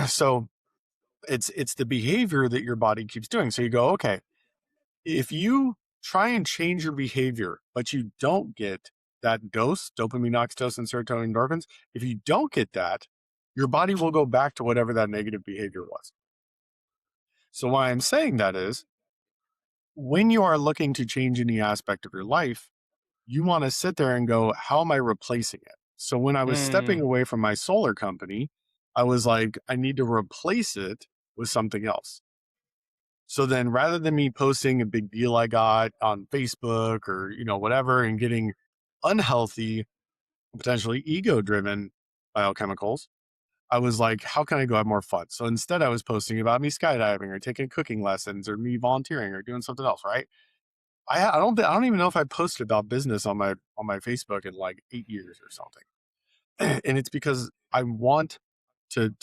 So it's the behavior that your body keeps doing. So you go, okay, if you try and change your behavior, but you don't get that dose, dopamine, oxytocin, serotonin, endorphins, if you don't get that, your body will go back to whatever that negative behavior was. So why I'm saying that is when you are looking to change any aspect of your life, you want to sit there and go, how am I replacing it? So when I was stepping Mm. away from my solar company, I was like, I need to replace it with something else. So then rather than me posting a big deal I got on Facebook or, whatever, and getting unhealthy, potentially ego driven biochemicals, I was like, how can I go have more fun? So instead I was posting about me skydiving or taking cooking lessons or me volunteering or doing something else, right? I don't even know if I posted about business on my Facebook in like 8 years or something. And it's because I want to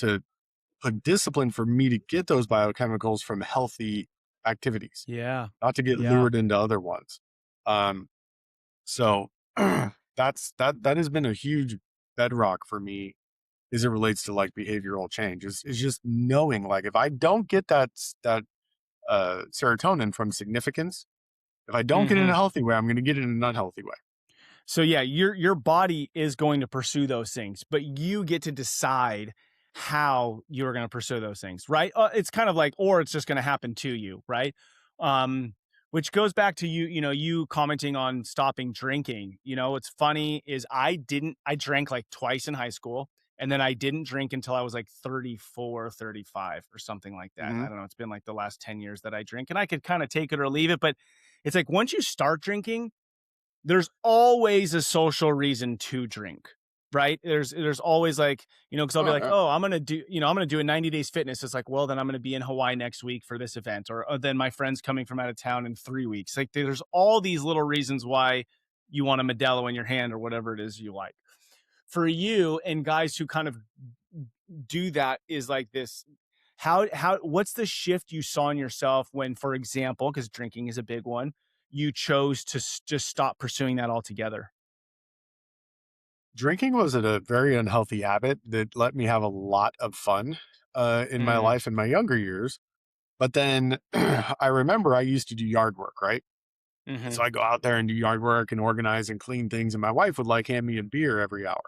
put discipline for me to get those biochemicals from healthy activities, Yeah. not to get Yeah. lured into other ones. Um, so that has been a huge bedrock for me as it relates to like behavioral change is just knowing like if I don't get that serotonin from significance, if I don't get it in Hmm. a healthy way, I'm going to get it in an unhealthy way. So yeah, your body is going to pursue those things, but you get to decide how you're going to pursue those things, right? It's kind of like, or it's just going to happen to you, right? Um, which goes back to you commenting on stopping drinking. What's funny is I drank like twice in high school, and then I didn't drink until I was like 34, 35 or something like that. Mm-hmm. I don't know. It's been like the last 10 years that I drink, and I could kind of take it or leave it, but it's like once you start drinking, there's always a social reason to drink, right? There's always like, because I'll be Oh like, yeah. oh, I'm gonna do a 90 days fitness. It's like, well, then I'm gonna be in Hawaii next week for this event, or then my friend's coming from out of town in 3 weeks. Like there's all these little reasons why you want a Modelo in your hand or whatever it is you like. For you and guys who kind of do that is like this. How what's the shift you saw in yourself when, for example, because drinking is a big one, you chose to just stop pursuing that altogether? Drinking was a very unhealthy habit that let me have a lot of fun in my Mm, life in my younger years. But then I remember I used to do yard work, right? And mhm. so I go out there and do yard work and organize and clean things, and my wife would like hand me a beer every hour.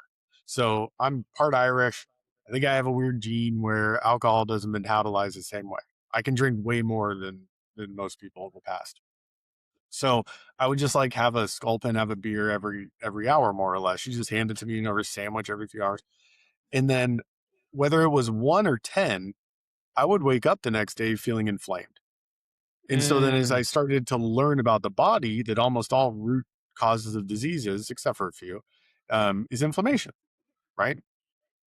So I'm part Irish. I think I have a weird gene where alcohol doesn't metabolize the same way. I can drink way more than most people in the past. So I would just like have a sculpin, have a beer every hour more or less. She just handed it to me, over a sandwich every few hours. And then whether it was 1 or 10, I would wake up the next day feeling inflamed. And so then as I Mm, started to learn about the body, that almost all root causes of diseases, except for a few, is inflammation, right?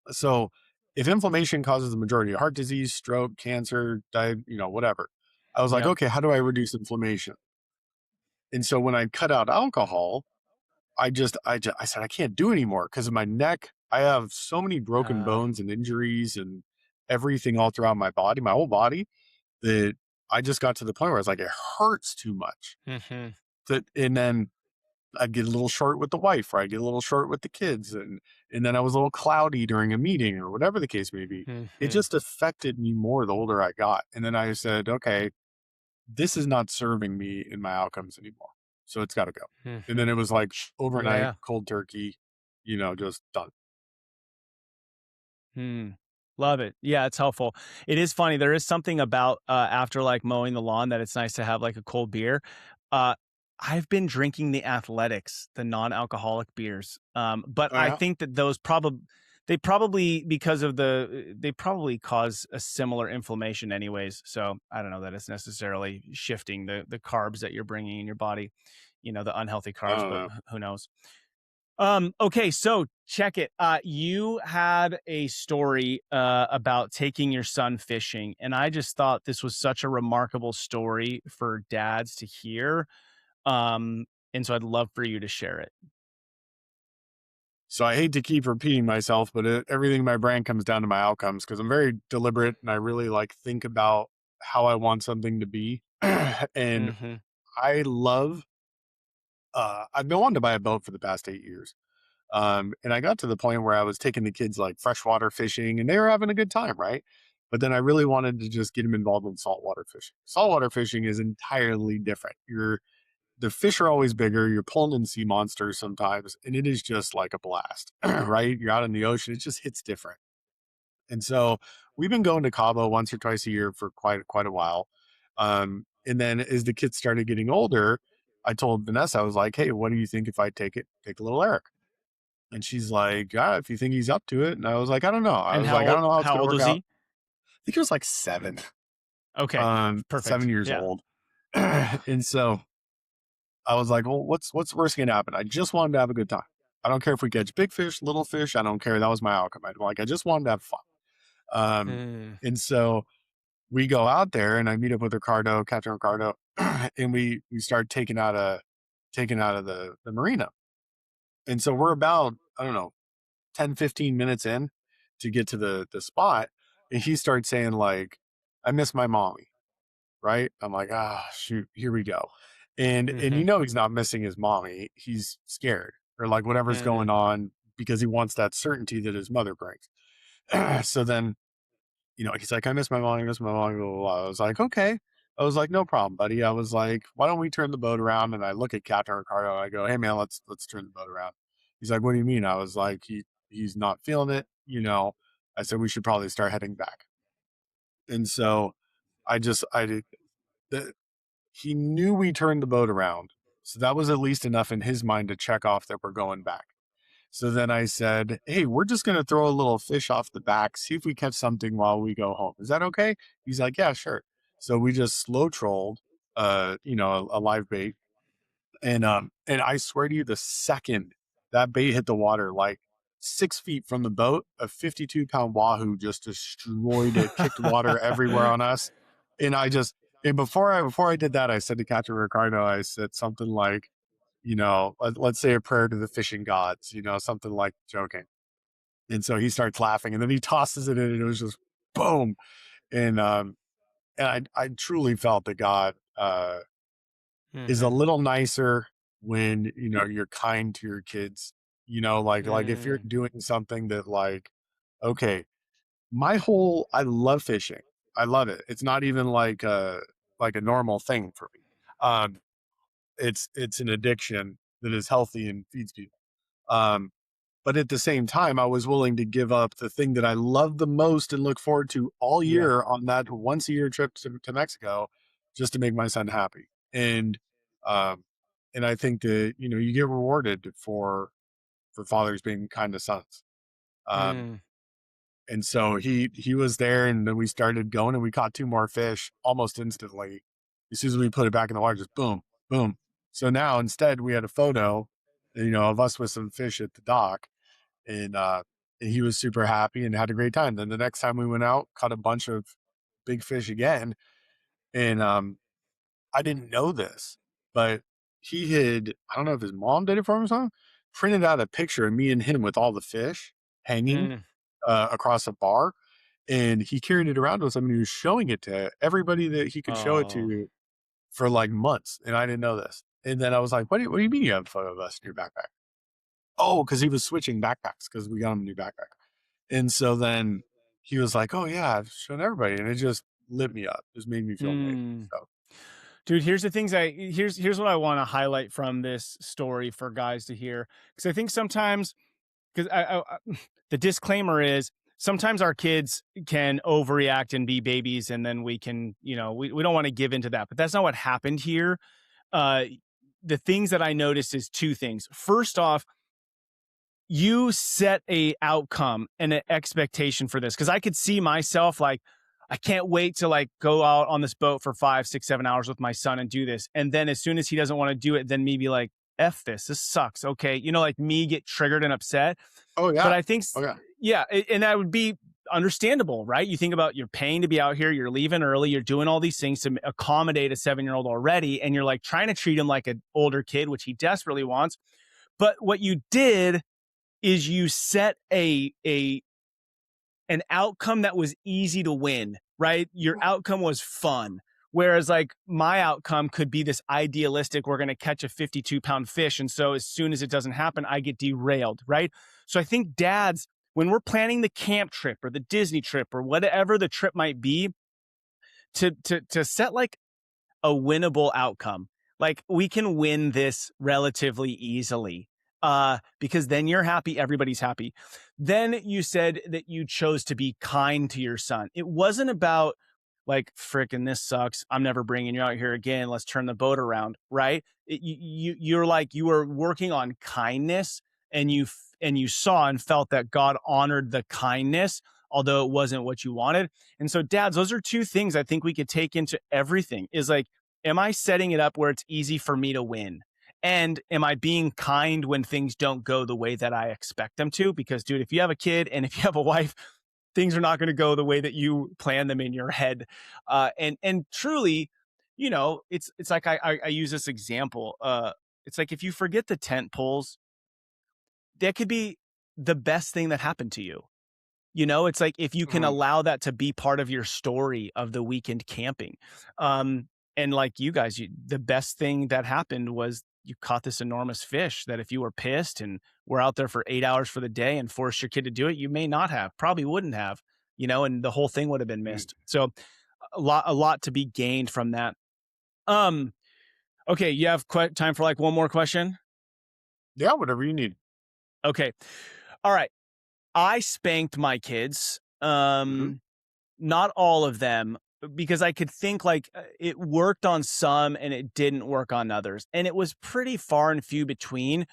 So if inflammation causes the majority of heart disease, stroke, cancer, whatever, I was like, yep. okay, how do I reduce inflammation? And so when I cut out alcohol, I said I can't do anymore because of my neck. I have so many broken Uh, bones and injuries and everything all throughout my body, my whole body, that I just got to the point where I was like, it hurts too much. mhm, And then I get a little short with the wife, or I get a little short with the kids, and then I was a little cloudy during a meeting, or whatever the case may be. It mhm, just affected me more the older I got. And then I said, okay, this is not serving me in my outcomes anymore. So it's got to go. And then mhm. it was like overnight, Yeah. cold turkey, just done. Hmm. Love it. Yeah, it's helpful. It is funny. There is something about after like mowing the lawn that it's nice to have like a cold beer. Uh, I've been drinking the Athletics, the non-alcoholic beers. But Oh, I yeah. think that those probably because of they probably cause a similar inflammation anyways. So I don't know that it's necessarily shifting the carbs that you're bringing in your body, the unhealthy I carbs, don't but know. who knows? Okay, so check it. You had a story about taking your son fishing, and I just thought this was such a remarkable story for dads to hear. And so I'd love for you to share it. So I hate to keep repeating myself, but everything in my brain comes down to my outcomes because I'm very deliberate and I really like think about how I want something to be. And Mm-hmm. I love, I've been wanting to buy a boat for the past 8 years. And I got to the point where I was taking the kids like freshwater fishing and they were having a good time, right? But then I really wanted to just get them involved in saltwater fishing. Saltwater fishing is entirely different. The fish are always bigger. You're pulling in sea monsters sometimes, and it is just like a blast, right? You're out in the ocean. It just hits different. And so we've been going to Cabo once or twice a year for quite a while. And then as the kids started getting older, I told Vanessa, I was like, "Hey, what do you think if I take a little Eric?" And she's like, "Yeah, if you think he's up to it." And I was like, "I don't know." I And was like, "I don't know how it's how going to old work was out." he? I think he was like 7, Okay, perfect. 7 years Yeah. old. And so I was like, well, what's worst going to happen? I just wanted to have a good time. I don't care if we catch big fish, little fish. I don't care. That was my outcome. I just wanted to have fun. Mm. And so we go out there and I meet up with Ricardo, Captain Ricardo, and we start taking out of the marina. And so we're about, I don't know, 10, 15 minutes in to get to the spot. And he starts saying, like, I miss my mommy. Right. I'm like, ah, shoot, here we go. And Mm-hmm. he's not missing his mommy. He's scared or like whatever's Mm. going on because he wants that certainty that his mother brings. So then, he's like, I miss my mom, I miss my mom, blah, blah, blah. I was like, okay. I was like, no problem, buddy. I was like, why don't we turn the boat around? And I look at Captain Ricardo and I go, hey man, let's turn the boat around. He's like, what do you mean? I was like, he's not feeling it. I said we should probably start heading back. And so I did the, he knew we turned the boat around. So that was at least enough in his mind to check off that we're going back. So then I said, hey, we're just going to throw a little fish off the back, see if we catch something while we go home. Is that okay? He's like, yeah, sure. So we just slow trolled, a live bait. And I swear to you, the second that bait hit the water, like 6 feet from the boat, a 52-pound wahoo just destroyed it, kicked water everywhere on us. And and before I did that, I said to Captain Ricardo, I said something like, let's say a prayer to the fishing gods, something like joking. And so he starts laughing and then he tosses it in and it was just boom. And I truly felt that God is a Mm-hmm. little nicer when, you're kind to your kids, like if you're Mm. doing something that like, okay, I love fishing. I love it. It's not even like a normal thing for me. Um, it's an addiction that is healthy and feeds people. Um, but at the same time, I was willing to give up the thing that I love the most and look forward to all Yeah. year on that once a year trip to Mexico, just to make my son happy. Um, and I think that you get rewarded for fathers being kind to sons. Um, Mm. and so he was there, and then we started going, and we caught two more fish almost instantly. As soon as we put it back in the water, just boom, boom. So now instead we had a photo, of us with some fish at the dock, and he was super happy and had a great time. Then the next time we went out, caught a bunch of big fish again, and I didn't know this, but he had, I don't know if his mom did it for him or something, printed out a picture of me and him with all the fish hanging Mm. across a bar. And he carried it around with him and he was showing it to everybody that he could show it Oh. to for like months. And I didn't know this. And then I was like, what do you mean you have a photo of us in your backpack? Oh, because he was switching backpacks because we got him a new backpack. And so then he was like, oh, yeah, I've shown everybody. And it just lit me up. It just made me feel great. Mm. So, Dude, here's the things here's what I want to highlight from this story for guys to hear. Because I think sometimes, because the disclaimer is sometimes our kids can overreact and be babies, and then we can, we don't want to give into that. But that's not what happened here. Uh, the things that I noticed is two things. First off, you set a outcome and an expectation for this, because I could see myself like, I can't wait to like go out on this boat for 5, 6, 7 hours with my son and do this. And then as soon as he doesn't want to do it, then me be like, F this sucks. Okay. Like me get triggered and upset. oh, But yeah. I think, Oh, yeah. yeah. And that would be understandable, right? You think about you're paying to be out here, you're leaving early, you're doing all these things to accommodate a 7-year-old already. And you're like trying to treat him like an older kid, which he desperately wants. But what you did is you set an outcome that was easy to win, right? Your outcome was fun. Whereas like my outcome could be this idealistic, we're going to catch a 52-pound fish. And so as soon as it doesn't happen, I get derailed, right? So I think dads, when we're planning the camp trip or the Disney trip or whatever the trip might be, to set like a winnable outcome. Like we can win this relatively easily. Because then you're happy, everybody's happy. Then you said that you chose to be kind to your son. It wasn't about like, frickin' this sucks, I'm never bringing you out here again, let's turn the boat around, right? You're like, you were working on kindness, and you saw and felt that God honored the kindness, although it wasn't what you wanted. And so dads, those are two things I think we could take into everything, is like, am I setting it up where it's easy for me to win? And am I being kind when things don't go the way that I expect them to? Because dude, if you have a kid and if you have a wife, things are not going to go the way that you plan them in your head. And truly, it's like I use this example. It's like if you forget the tent poles, that could be the best thing that happened to you. It's like if you can Mhm. allow that to be part of your story of the weekend camping. And like you guys, the best thing that happened was you caught this enormous fish that if you were pissed and were out there for 8 hours for the day and forced your kid to do it, you may not have, probably wouldn't have, and the whole thing would have been Mm. missed. So a lot to be gained from that. Um, okay, you have time for like one more question? Yeah, whatever you need. Okay. All right. I spanked my kids. Mhm. Not all of them, because I could think like it worked on some and it didn't work on others. And it was pretty far and few between.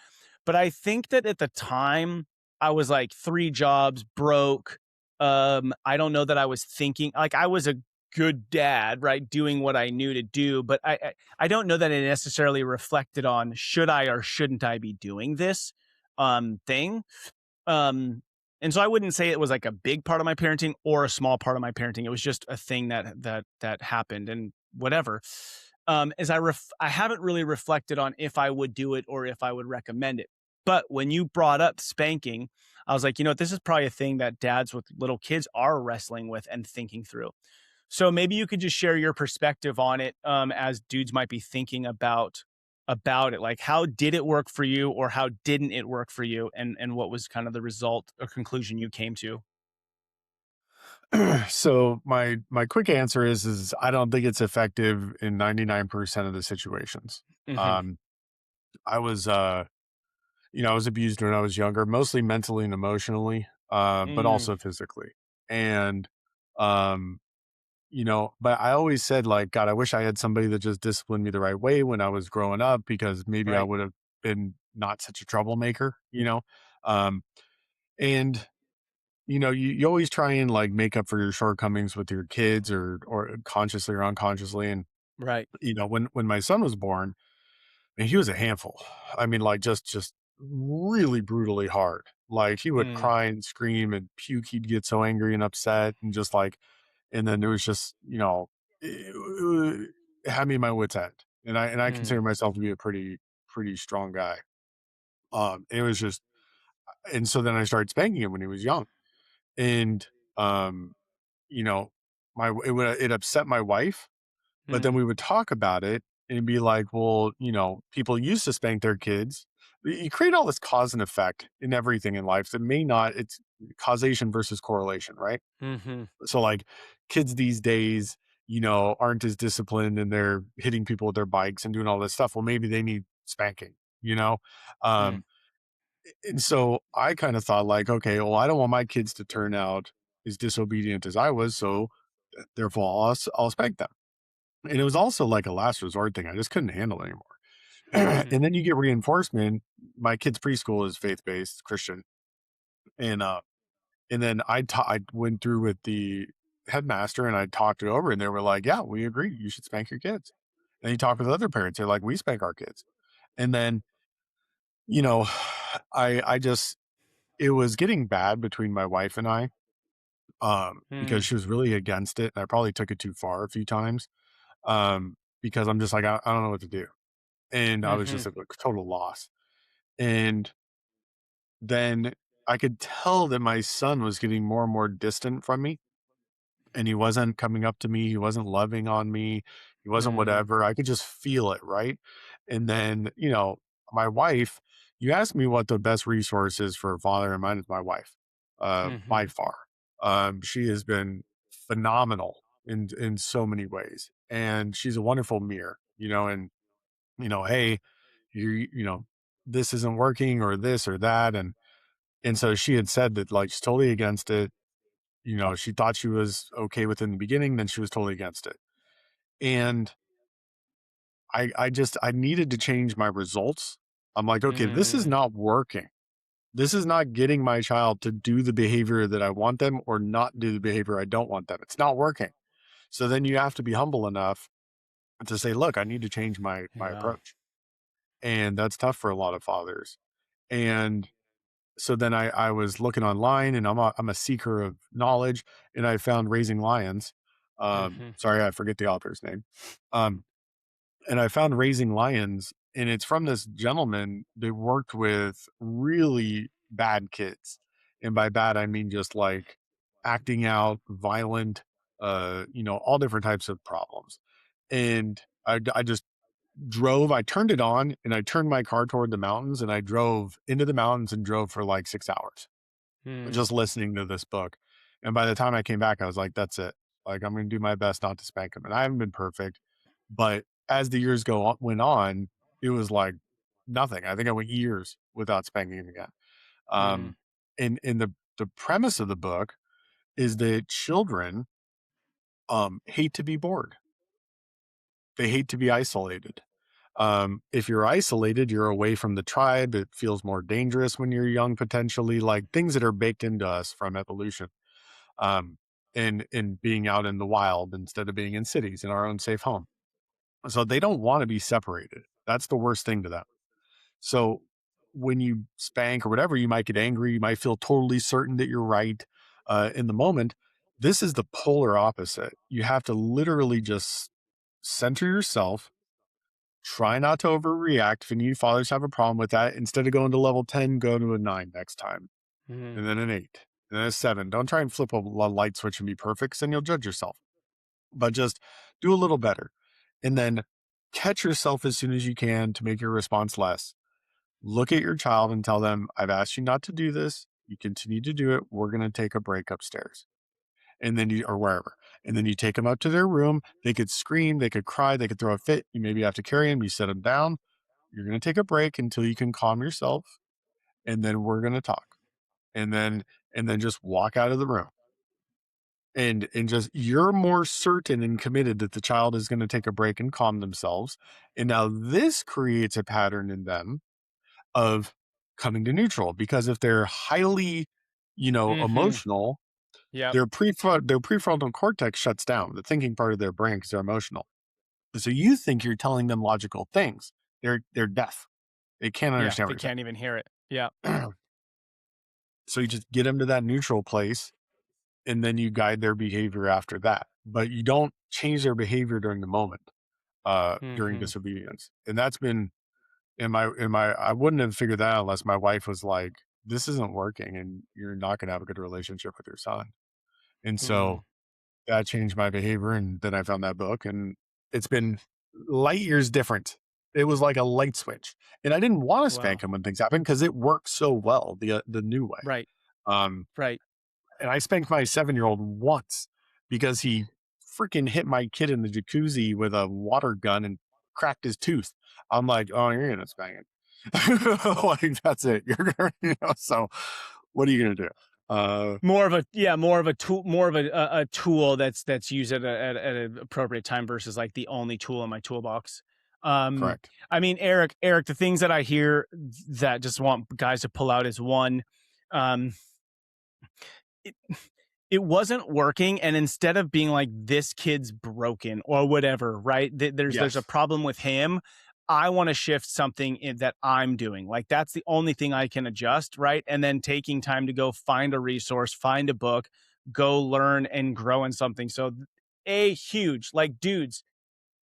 But I think that at the time I was like 3 jobs, broke. I don't know that I was thinking like I was a good dad, right? Doing what I knew to do, but I don't know that it necessarily reflected on should I or shouldn't I be doing this thing. Um, and so I wouldn't say it was like a big part of my parenting or a small part of my parenting. It was just a thing that happened and whatever. As I haven't really reflected on if I would do it or if I would recommend it. But when you brought up spanking, I was like, this is probably a thing that dads with little kids are wrestling with and thinking through. So maybe you could just share your perspective on it, as dudes might be thinking about it. Like, how did it work for you, or how didn't it work for you, and what was kind of the result or conclusion you came to? So my quick answer is I don't think it's effective in 99% of the situations. Hmm. Um, I was I was abused when I was younger, mostly mentally and emotionally, but Mm, also physically. And um, but I always said like, God, I wish I had somebody that just disciplined me the right way when I was growing up because maybe I right. would have been not such a troublemaker. Um, and you always try and like make up for your shortcomings with your kids or consciously or unconsciously. And Right. when my son was born, and he was a handful. I mean, like just really brutally hard. Like he would Mm, cry and scream and puke. He'd get so angry and upset and just like, and then it was just, it had me at my wits end. And I mm, consider myself to be a pretty strong guy. It was just, and so then I started spanking him when he was young, and um, you know, it upset my wife, but then mm, we would talk about it and be like, well, people used to spank their kids. You create all this cause and effect in everything in life that may not, it's causation versus correlation, right? mm-hmm, So, like, kids these days, aren't as disciplined and they're hitting people with their bikes and doing all this stuff. Well, maybe they need spanking, you know? mm, Um, and so I kind of thought, like, okay, well, I don't want my kids to turn out as disobedient as I was. So, therefore, I'll spank them. And it was also like a last resort thing. I just couldn't handle it anymore. mm-hmm, And then you get reinforcement. My kid's preschool is faith based Christian, and then I went through with the headmaster and I talked it over, and they were like, "Yeah, we agree. You should spank your kids." And you talk with other parents, they're like, "We spank our kids." And then you know, I just it was getting bad between my wife and I, because mm, she was really against it, and I probably took it too far a few times, because I'm just like I don't know what to do, and I was mm-hmm, just at a total loss. And then I could tell that my son was getting more and more distant from me, and he wasn't coming up to me, he wasn't loving on me, he wasn't mm, whatever. I could just feel it, right? And then, my wife, you asked me what the best resource is for a father, and mine is my wife, mm-hmm, by far. She has been phenomenal in so many ways, and she's a wonderful mirror, and hey, you know, this isn't working or this or that. And so she had said that like she's totally against it. She thought she was okay with it in the beginning, then she was totally against it. And I needed to change my results. I'm like, okay, this is mm, not working. This is not getting my child to do the behavior that I want them or not do the behavior I don't want them. It's not working. So then you have to be humble enough to say, look, I need to change my yeah, approach. And that's tough for a lot of fathers. And so then I was looking online, and I'm a seeker of knowledge, and I found Raising Lions. Mm-hmm. Sorry, I forget the author's name. Um, and I found Raising Lions, and it's from this gentleman that worked with really bad kids. And by bad, I mean just like acting out, violent, all different types of problems. And I just I turned it on, and I turned my car toward the mountains, and I drove into the mountains and drove for like 6 hours Mm, just listening to this book. And by the time I came back, I was like, that's it. Like, I'm going to do my best not to spank him. And I haven't been perfect, but as the years went on, it was like nothing. I think I went years without spanking him again. mm, Um, and the premise of the book is that children hate to be bored. They hate to be isolated. If you're isolated, you're away from the tribe. It feels more dangerous when you're young, potentially, like things that are baked into us from evolution. um, and being out in the wild instead of being in cities in our own safe home. So they don't want to be separated. That's the worst thing to them. So when you spank or whatever, you might get angry. You might feel totally certain that you're right in the moment. This is the polar opposite. You have to literally just center yourself. Try not to overreact. If any of you fathers have a problem with that, instead of going to level 10, go to a 9 next time, mm, and then an 8, and then a 7. Don't try and flip a light switch and be perfect, 'cause then you'll judge yourself. But just do a little better. And then catch yourself as soon as you can to make your response less. Look at your child and tell them, I've asked you not to do this. You continue to do it. We're going to take a break upstairs. And then or wherever. And then you take them up to their room. They could scream, they could cry, they could throw a fit. You maybe have to carry them. You set them down. You're going to take a break until you can calm yourself. And then we're going to talk. And then just walk out of the room. And just you're more certain and committed that the child is going to take a break and calm themselves. And now this creates a pattern in them of coming to neutral, because if they're highly mm-hmm. emotional, Yep. their prefrontal cortex shuts down, the thinking part of their brain, because they're emotional. So you think you're telling them logical things. They're deaf. They can't Yeah. understand They what can't even hear it. Yeah. you're saying. So you just get them to that neutral place, and then you guide their behavior after that. But you don't change their behavior during the moment, during Mm-hmm. disobedience. And that's been in my I wouldn't have figured that out unless my wife was like, this isn't working and you're not gonna have a good relationship with your son. And Mm, so that changed my behavior, and then I found that book, and it's been light years different. It was like a light switch. And I didn't want to wow. spank him when things happen because it works so well the new way. Right. Um Right. And I spanked my 7-year-old once because he freaking hit my kid in the jacuzzi with a water gun and cracked his tooth. I'm like, oh, you're gonna spank it. Like that's it. You're gonna, so what are you gonna do? More of a tool, more of a tool that's used at an appropriate time versus like the only tool in my toolbox. Um, Correct. I mean, Eric, the things that I hear that just want guys to pull out is one, um, it, it wasn't working, and instead of being like this kid's broken or whatever, right? There's a Yes. problem with him. I want to shift something that I'm doing. Like that's the only thing I can adjust, right? And then taking time to go find a resource, find a book, go learn and grow in something. So a huge, like, dudes,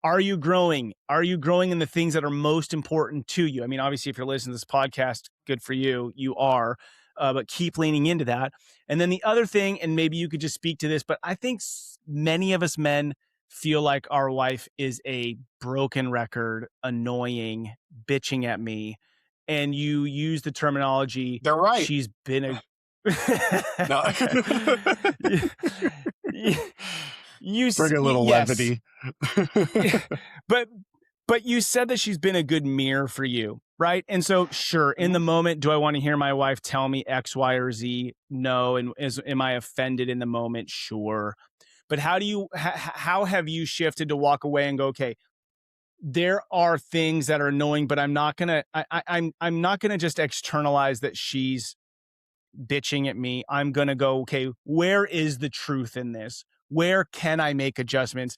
are you growing? Are you growing in the things that are most important to you? I mean, obviously, if you're listening to this podcast, good for you. You are, but keep leaning into that. And then the other thing, and maybe you could just speak to this, but I think many of us men feel like our wife is a broken record, annoying, bitching at me. And you use the terminology, They're right. she's been a. No. you, Bring a little yes, levity. but you said that she's been a good mirror for you, right? And so, sure, in the Mhm. moment, do I want to hear my wife tell me X, Y, or Z? No. And am I offended in the moment? Sure. But how do you how have you shifted to walk away and go, okay, there are things that are annoying, but I'm not gonna I'm not gonna just externalize that she's bitching at me. I'm gonna go, okay, where is the truth in this? Where can I make adjustments?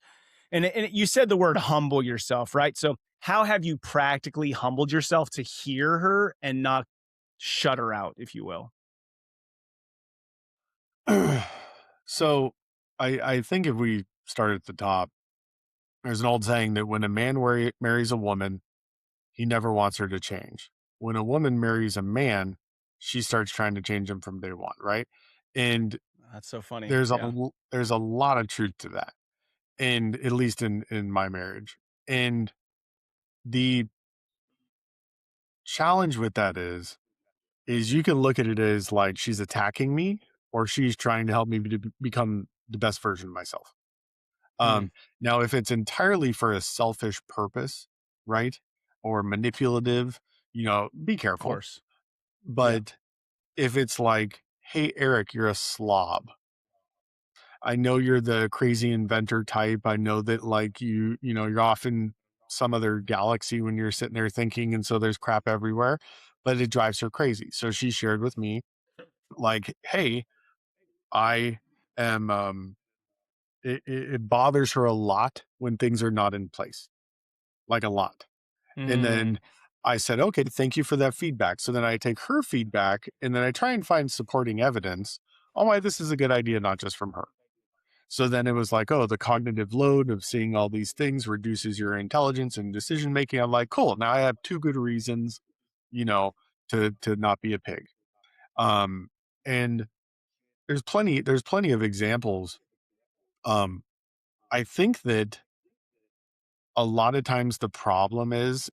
And you said the word humble yourself, right? So how have you practically humbled yourself to hear her and not shut her out, if you will? So I think if we start at the top, there's an old saying that when a man marries a woman, he never wants her to change. When a woman marries a man, she starts trying to change him from day one, right? And That's so funny. Yeah. there's a lot of truth to that, and at least in my marriage. And the challenge with that is you can look at it as like she's attacking me or she's trying to help me become the best version of myself. Mm, Now, if it's entirely for a selfish purpose, right, or manipulative, be of careful. course. Yeah. But if it's like, hey, Eric, you're a slob. I know you're the crazy inventor type. I know that like you're off in some other galaxy when you're sitting there thinking, and so there's crap everywhere, but it drives her crazy. So she shared with me, like, hey, I am it bothers her a lot when things are not in place. Like a lot. And Mm, then I said, okay, thank you for that feedback. So then I take her feedback and then I try and find supporting evidence on why this is a good idea, not just from her. So then it was like, oh, the cognitive load of seeing all these things reduces your intelligence and decision making. I'm like, cool. Now I have two good reasons, you know, to not be a pig. Um, and there's plenty of examples. Um, I think that a lot of times the problem is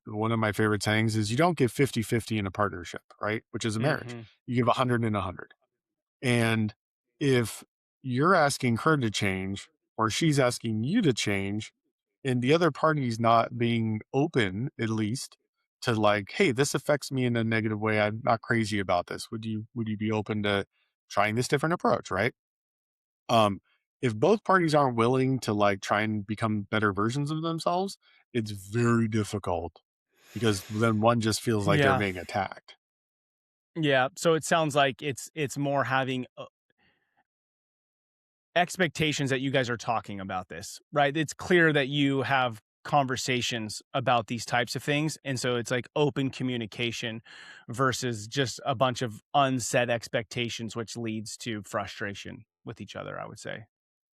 one of my favorite sayings is you don't give 50-50 in a partnership, right? Which is a marriage. mhm. You give 100 and 100. And if you're asking her to change or she's asking you to change and the other party's not being open at least to like, hey, this affects me in a negative way. I'm not crazy about this. Would you be open to trying this different approach, right? Um, if both parties aren't willing to like try and become better versions of themselves, it's very difficult because then one just feels like they're Yeah. being attacked. Yeah. So it sounds like it's more having expectations that you guys are talking about this, right? It's clear that you have conversations about these types of things. And so it's like open communication versus just a bunch of unsaid expectations, which leads to frustration with each other, I would say.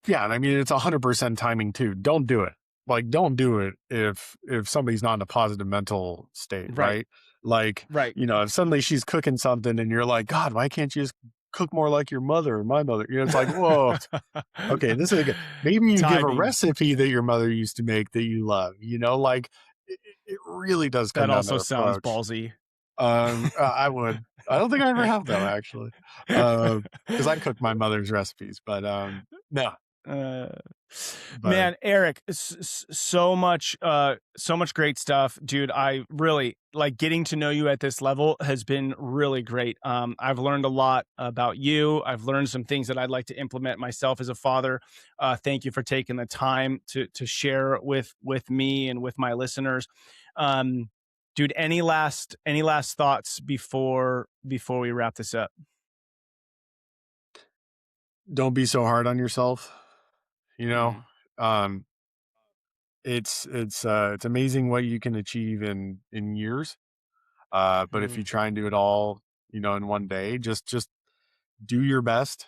Yeah, and I mean it's 100% timing too. Don't do it. Like don't do it if somebody's not in a positive mental state, Right. right? Like, Right. if suddenly she's cooking something and you're like, God, why can't you just cook more like your mother or my mother? It's like, whoa, okay, this is good. Maybe you give a Timing. recipe that your mother used to make that you love, like it really does come That down to also sounds approach. ballsy. I would. I don't think I ever have though, actually. Because I cook my mother's recipes, but no, Uh, but man, Eric, so much great stuff, dude. I really like getting to know you at this level has been really great. I've learned a lot about you. I've learned some things that I'd like to implement myself as a father. Thank you for taking the time to share with me and with my listeners. Um, dude, any last thoughts before we wrap this up? don't be so hard on yourself. You know, Mm, um, it's amazing what you can achieve in years. But if mm, you try and do it all, in one day, just do your best,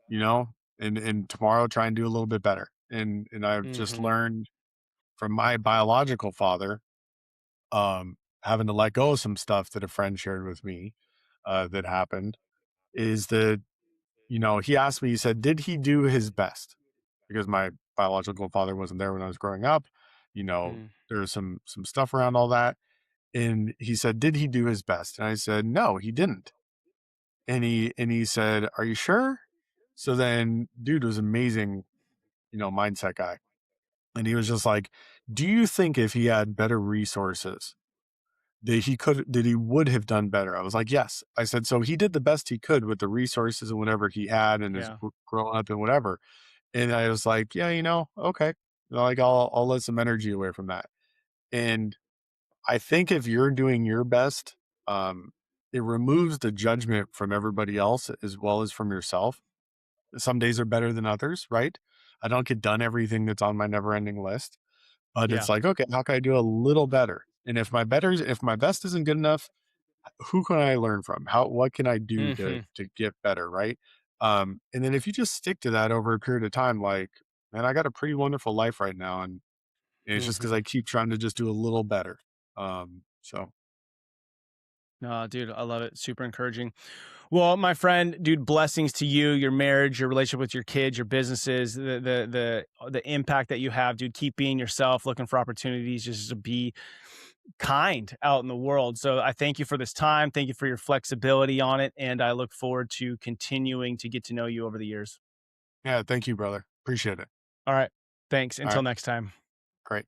you know, and tomorrow try and do a little bit better. And I've just mhm, learned from my biological father, having to let go of some stuff that a friend shared with me, that happened is that, he asked me, he said, did he do his best? Because my biological father wasn't there when I was growing up. mm, There was some stuff around all that. And he said, did he do his best? And I said, no, he didn't. And he said, are you sure? So then dude was amazing, mindset guy. And he was just like, do you think if he had better resources that he would have done better? I was like, yes. I said, so he did the best he could with the resources and whatever he had and his yeah, growing up and whatever. And I was like, yeah, okay. Like I'll let some energy away from that. And I think if you're doing your best, it removes the judgment from everybody else as well as from yourself. Some days are better than others, right? I don't get done everything that's on my never ending list, but it's yeah, like, okay, how can I do a little better? And if my best isn't good enough, who can I learn from? What can I do Hmm. to get better, right? And then if you just stick to that over a period of time, like, man, I got a pretty wonderful life right now, and it's just because Hmm. I keep trying to just do a little better. So No, dude, I love it. Super encouraging. Well, my friend, dude, blessings to you, your marriage, your relationship with your kids, your businesses, the impact that you have, dude. Keep being yourself, looking for opportunities just to be kind out in the world. So I thank you for this time. Thank you for your flexibility on it. And I look forward to continuing to get to know you over the years. yeah, thank you, brother. Appreciate it. All right. Thanks. All Until right, next time. great.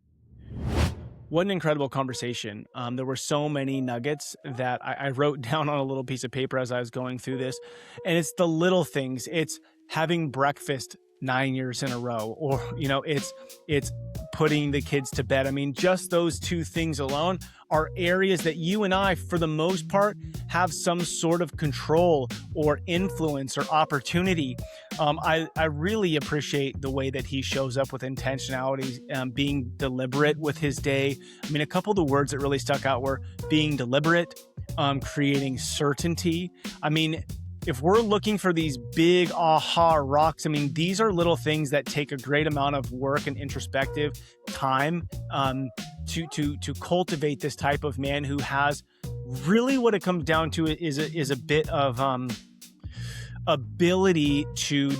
What an incredible conversation. There were so many nuggets that I wrote down on a little piece of paper as I was going through this. And it's the little things. It's having breakfast 9 years in a row, or, it's putting the kids to bed. I mean, just those two things alone are areas that you and I, for the most part, have some sort of control or influence or opportunity. I really appreciate the way that he shows up with intentionality, being deliberate with his day. I mean, a couple of the words that really stuck out were being deliberate, creating certainty. I mean, if we're looking for these big aha rocks, I mean, these are little things that take a great amount of work and introspective time to cultivate this type of man who has really what it comes down to is a bit of ability to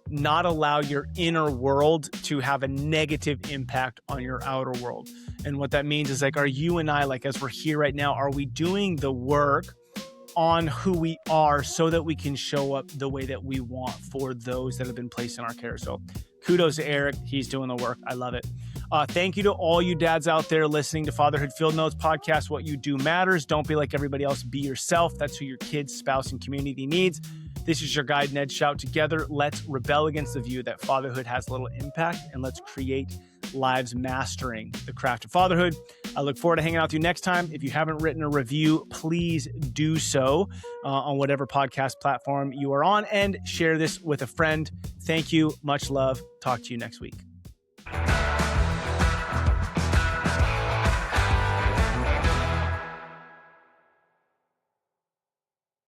not allow your inner world to have a negative impact on your outer world. And what that means is, like, are you and I, like, as we're here right now, are we doing the work on who we are so that we can show up the way that we want for those that have been placed in our care? So kudos to Eric. He's doing the work. I love it. Thank you to all you dads out there listening to Fatherhood Field Notes podcast. What you do matters. Don't be like everybody else. Be yourself. That's who your kids, spouse, and community needs. This is your guide, Ned Shout. Together, let's rebel against the view that fatherhood has little impact, and let's create lives mastering the craft of fatherhood. I look forward to hanging out with you next time. If you haven't written a review, please do so on whatever podcast platform you are on, and share this with a friend. Thank you. Much love. Talk to you next week.